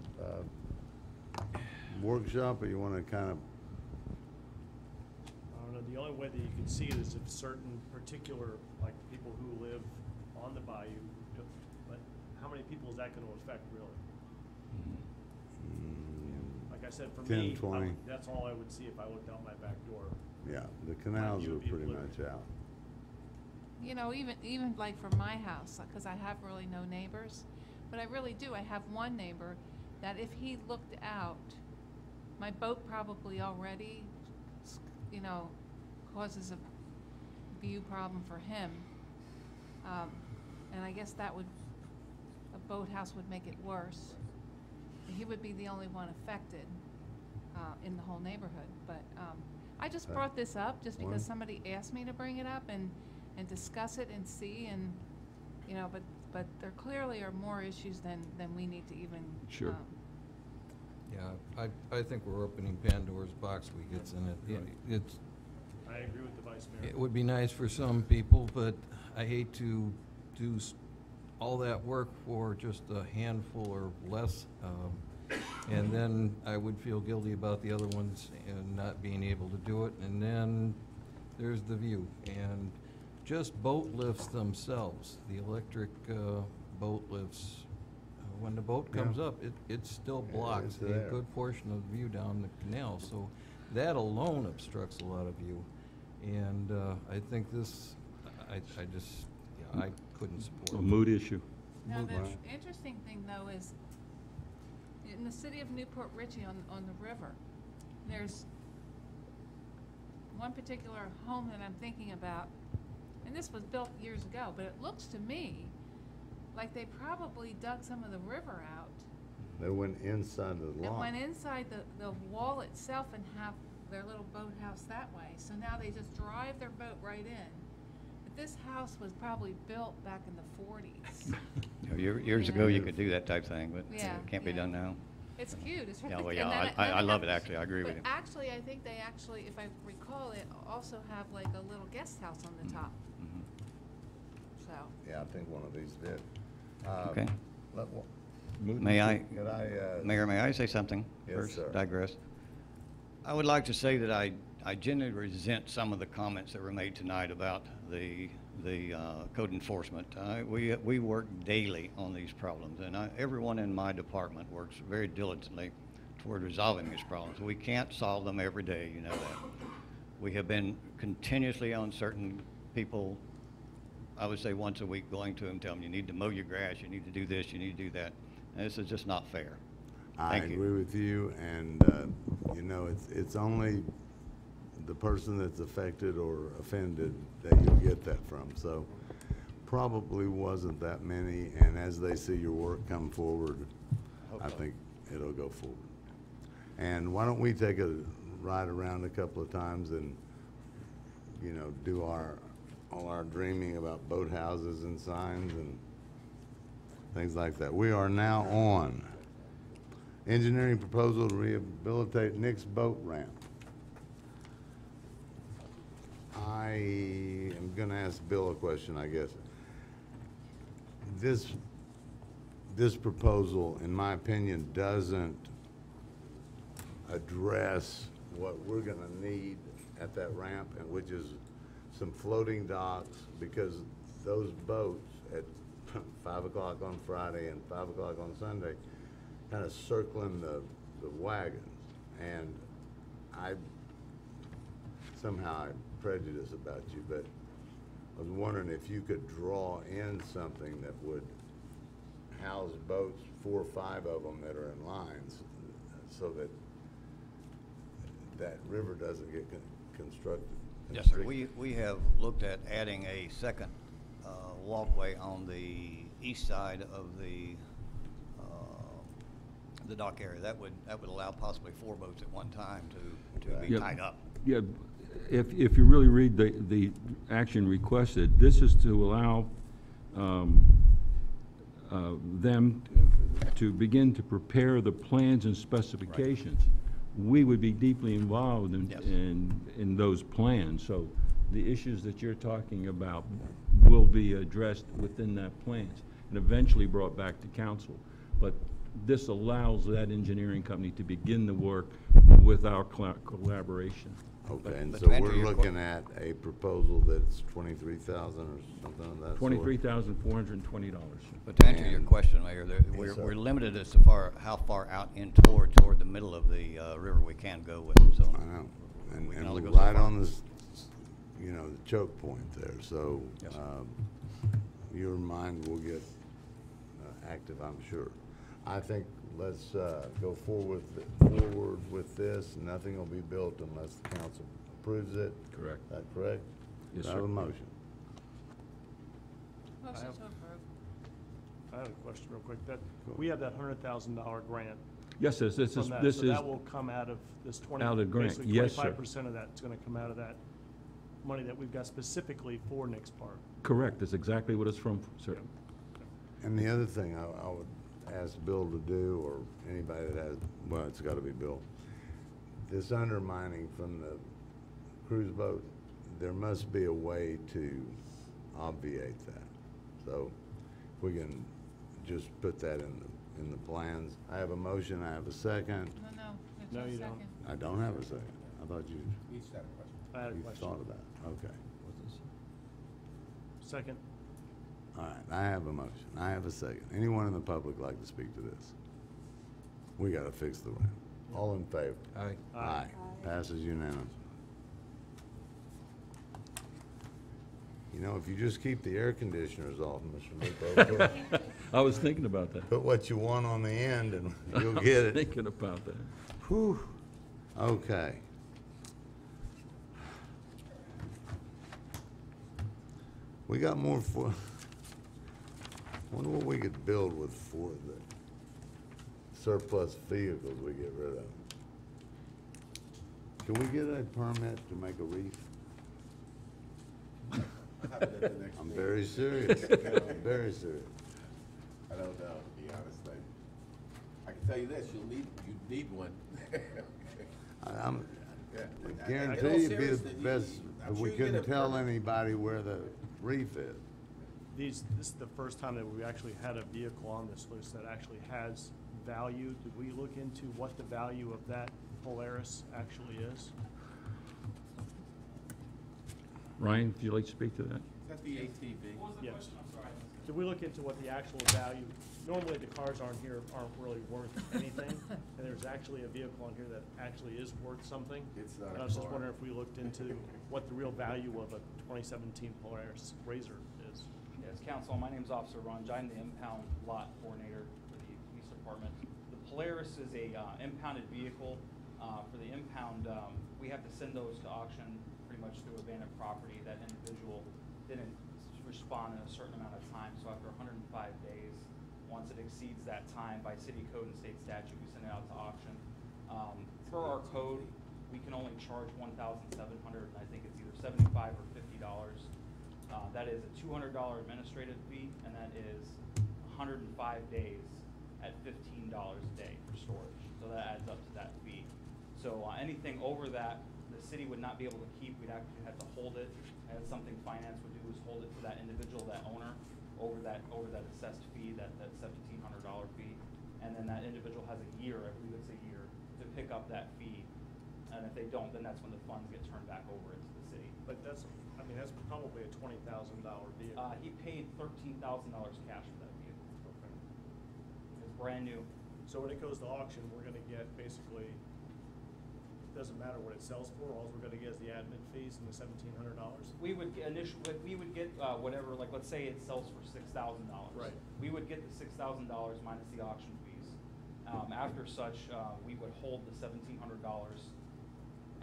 workshop, or you want to kind of? I don't know, the only way that you can see it is if certain particular, like people who live on the bayou, but how many people is that going to affect really? Like I said, for 10, me, 20. That's all I would see if I looked out my back door. Yeah, the canals view are of people pretty living. much out. You know, even like for my house, because I have really no neighbors, but I really do. I have one neighbor that if he looked out, my boat probably already, causes a view problem for him. And I guess a boathouse would make it worse. He would be the only one affected in the whole neighborhood. But I just brought this up just because somebody asked me to bring it up and discuss it and see, and but there clearly are more issues than we need to even. Sure. Yeah, I think we're opening Pandora's box. It's in it. It's. I agree with the Vice Mayor. It would be nice for some people, but I hate to do all that work for just a handful or less. And then I would feel guilty about the other ones and not being able to do it. And then there's the view. And just boat lifts themselves, the electric boat lifts, when the boat comes up, it still blocks a good portion of the view down the canal. So that alone obstructs a lot of view. And I think this, I couldn't support. A mood issue. Now, the interesting thing, though, is in the city of Newport Richey on the river, there's one particular home that I'm thinking about, and this was built years ago, but it looks to me like they probably dug some of the river out. They went inside the lot. And went inside the wall itself and have their little boathouse that way. So now they just drive their boat right in. But this house was probably built back in the 40s. Years ago, you could do that type thing, but Yeah, it can't be done now. It's cute. It's Yeah, really well, and yeah, then I love it, actually. I agree with you. But actually, I think they actually, if I recall, it also have like a little guest house on the top. So. Yeah, I think one of these did. Okay. Mayor, may I say something Yes, first? sir. Digress. I would like to say that I genuinely resent some of the comments that were made toward about the code enforcement. We work daily on these problems, and everyone in my department works very diligently toward resolving these problems. We can't solve them every day, you know that. We have been continuously on certain people, I would say once a week, going to them, telling them, you need to mow your grass, you need to do this, you need to do that. And this is just not fair. I Thank you. agree with you, and it's only the person that's affected or offended that you'll get that from. So probably wasn't that many, and as they see your work come forward, I think it'll go forward. And why don't we take a ride around a couple of times and you know, do all our dreaming about boathouses and signs and things like that. We are now on engineering proposal to rehabilitate Nick's boat ramp. I am gonna ask Bill a question, I guess. This proposal, in my opinion, doesn't address what we're gonna need at that ramp, and which is some floating docks, because those boats at 5 o'clock on Friday and 5 o'clock on Sunday kind of circling the wagons. And somehow I'm prejudiced about you, but I was wondering if you could draw in something that would house boats, 4 or 5 of them that are in lines, so that that river doesn't get constructed. Yes, sir. We have looked at adding a second walkway on the east side of the dock area. That would allow possibly 4 boats at one time to be tied up. Yeah, if you really read the action requested, this is to allow them to begin to prepare the plans and specifications. Right. We would be deeply involved in those plans. So the issues that you're talking about will be addressed within that plans and eventually brought back to council. But this allows that engineering company to begin the work with our collaboration. Okay, and so we're looking at a proposal that's 23,000 or something of that sort? $23,420. But to answer your question, Mayor, we're limited as to how far out in toward the middle of the river we can go with it. So I know, and we're right on this, you know, the choke point there. So yes, your mind will get active, I'm sure. I think let's go forward with this. Nothing will be built unless the council approves it. Correct. Is that correct? Yes, Do I sir. have a motion? Motion to approve. I have a question real quick. We have that $100,000 grant. Yes, this is So that will come out of this 20. Out of grant. Basically, Yes, sir. 25% of that is going to come out of that money that we've got specifically for Nick's Park. correct. That's exactly what it's from, sir. And the other thing I would ask Bill to do, or anybody that has, well, it's got to be Bill, this undermining from the cruise boat, there must be a way to obviate that. So if we can just put that in the plans. I have a motion, I have a second. No, No, you don't. second. I don't have a second. I thought you I had a question. thought of that. Okay. Second. All right, I have a motion. I have a second. Anyone in the public like to speak to this? We got to fix the ramp. All in favor? Aye. Aye. Passes unanimously. You know, if you just keep the air conditioners off, Mr. Lupo, I was thinking about that. put what you want on the end and you'll get it. Thinking about that. Whew. Okay. We got more for, wonder what we could build with for the surplus vehicles we get rid of. Can we get a permit to make a reef? I'm very serious. I'm very serious. I don't know, to be honest. I can tell you this, you need one. I'm Yeah. guarantee you'd be the Seriously, best I'm if sure we you get couldn't a tell permit. anybody where the reef is. This is the first time that we actually had a vehicle on this list that actually has value. Did we look into what the value of that Polaris actually is? Ryan, would you like to speak to that? Is that the ATV? Yes. Did we look into what the actual value, normally the cars aren't really worth anything, and there's actually a vehicle on here that actually is worth something? It's not And a I was just car. wondering if we looked into what the real value of a 2017 Polaris RZR is. Yes, Council, my name's Officer Ron. I'm the impound lot coordinator for the police department. The Polaris is a impounded vehicle. For the impound, we have to send those to auction pretty much through abandoned property. That individual didn't respond in a certain amount of time, so after 105 days, once it exceeds that time by city code and state statute, we send it out to auction. Per our code, we can only charge $1,700, and I think it's either $75 or $50. That is a $200 administrative fee, and that is 105 days at $15 a day for storage. So that adds up to that fee. So anything over that, the city would not be able to keep. We'd actually have to hold it. And that's something finance would do, is hold it for that individual, that owner, over that assessed fee, that $1,700 fee. And then that individual has a year, I believe it's a year, to pick up that fee. And if they don't, then that's when the funds get turned back over into the city. But that's probably a $20,000 vehicle. He paid $13,000 cash for that vehicle. Okay. It's brand new. So when it goes to auction, we're gonna get basically, it doesn't matter what it sells for, all we're gonna get is the admin fees and the $1,700? We would get whatever, like, let's say it sells for $6,000. Right. We would get the $6,000 minus the auction fees. After such, we would hold the $1,700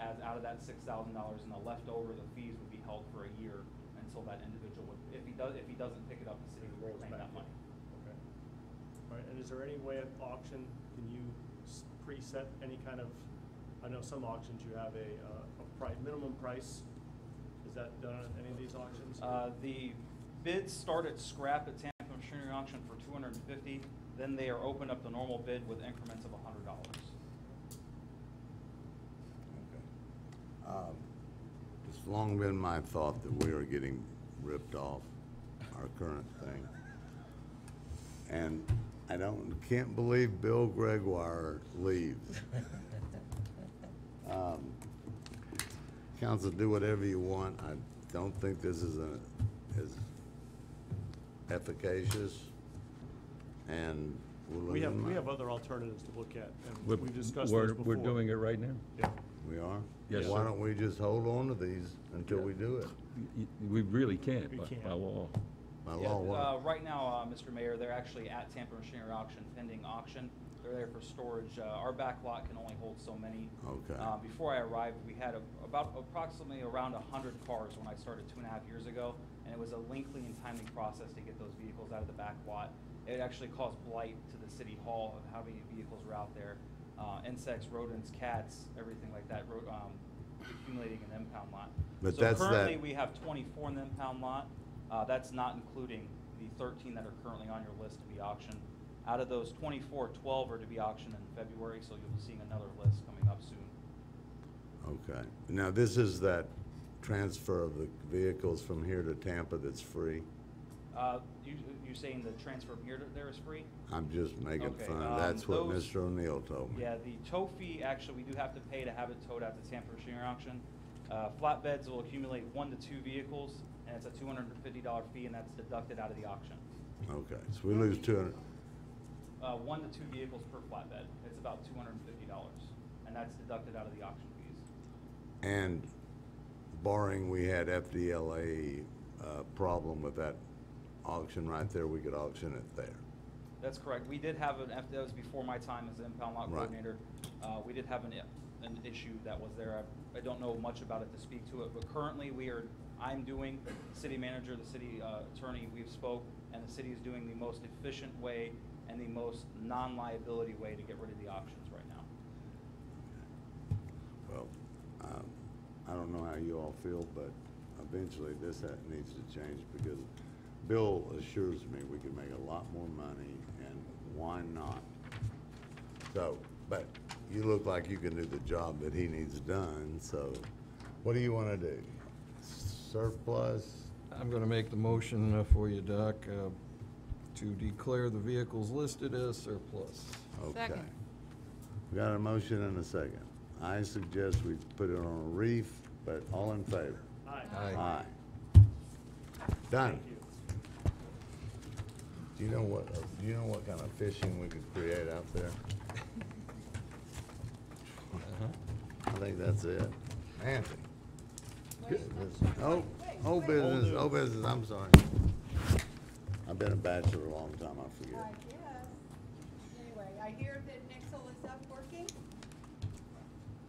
as out of that $6,000, and the leftover, the fees would be held for a year until that individual would, if he doesn't pick it up, the city would reclaim that money. Okay. All right, and is there any way at auction, can you preset any kind of, I know some auctions you have a minimum price. Is that done at any of these auctions? The bids start at scrap at Tampa Machinery Auction for $250. Then they are opened up the normal bid with increments of $100. It's long been my thought that we are getting ripped off our current thing. And I can't believe Bill Gregoire leaves. Council, do whatever you want. I don't think this is as efficacious, and we'll We live in have mind. other alternatives to look at, and We're- we've discussed those before. We're doing it right now. Yeah. We are? Yes, Why sir. don't we just hold on to these until we do it? We really can't, We by can't. law. By Yeah, law, what? right now, Mr. Mayor, they're actually at Tampa Machinery Auction, pending auction. They're there for storage. Our back lot can only hold so many. Okay. Before I arrived, we had approximately around 100 cars when I started 2.5 years ago, and it was a lengthy and timely process to get those vehicles out of the back lot. It actually caused blight to the city hall of how many vehicles were out there. Insects, rodents, cats, everything like that, accumulating in the impound lot. But So that's currently, that- we have 24 in the impound lot. That's not including the 13 that are currently on your list to be auctioned. Out of those 24, 12 are to be auctioned in February, so you'll be seeing another list coming up soon. Okay. Now, this is that transfer of the vehicles from here to Tampa that's free? You saying the transfer from here to there is free? I'm just making Okay, fun. That's what those- Mr. O'Neill told me. Yeah, the tow fee, actually, we do have to pay to have it towed out to Tampa Machinery Auction. Flatbeds will accumulate 1 to 2 vehicles, and it's a $250 fee, and that's deducted out of the auction. Okay, so we lose 200. 1 to 2 vehicles per flatbed. It's about $250, and that's deducted out of the auction fees. And barring we had FDLA problem with that auction right there, we could auction it there. That's correct. We did have that was before my time as the impound lot Right. coordinator. We did have an issue that was there. I don't know much about it to speak to it, but currently I'm doing, the city manager, the city attorney, we've spoke, and the city is doing the most efficient way and the most non-liability way to get rid of the auctions right now. Well, I don't know how you all feel, but eventually this needs to change because Bill assures me we can make a lot more money, and why not? So, but you look like you can do the job that he needs done, so what do you want to do? Surplus? I'm going to make the motion for you, Doc, to declare the vehicles listed as surplus. Okay. Second. We got a motion and a second. I suggest we put it on a reef, but all in favor? Aye. Aye. Done. Do you know what kind of fishing we could create out there? I think that's it. Anthony. Old business, I'm sorry. I've been a bachelor a long time, I forget. I guess. Anyway, I hear that Nixle is up working.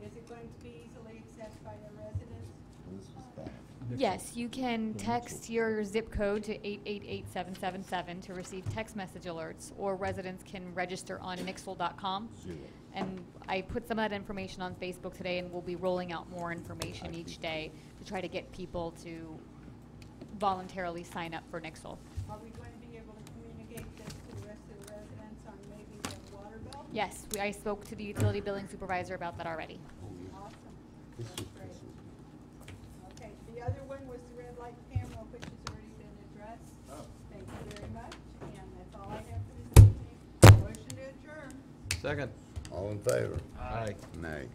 Is it going to be easily accessed by the residents? This is bad. Yes, you can text your zip code to 888777 to receive text message alerts, or residents can register on Nixle.com. And I put some of that information on Facebook today, and we'll be rolling out more information each day to try to get people to voluntarily sign up for Nixle. Are we going to be able to communicate this to the rest of the residents on maybe their water bill? Yes, I spoke to the utility billing supervisor about that already. Awesome. That's great. Okay, the other one was the red light camera, which has already been addressed. Thank you very much, and that's all I have for this evening. Motion to adjourn. Second. All in favor? Aye. Nay.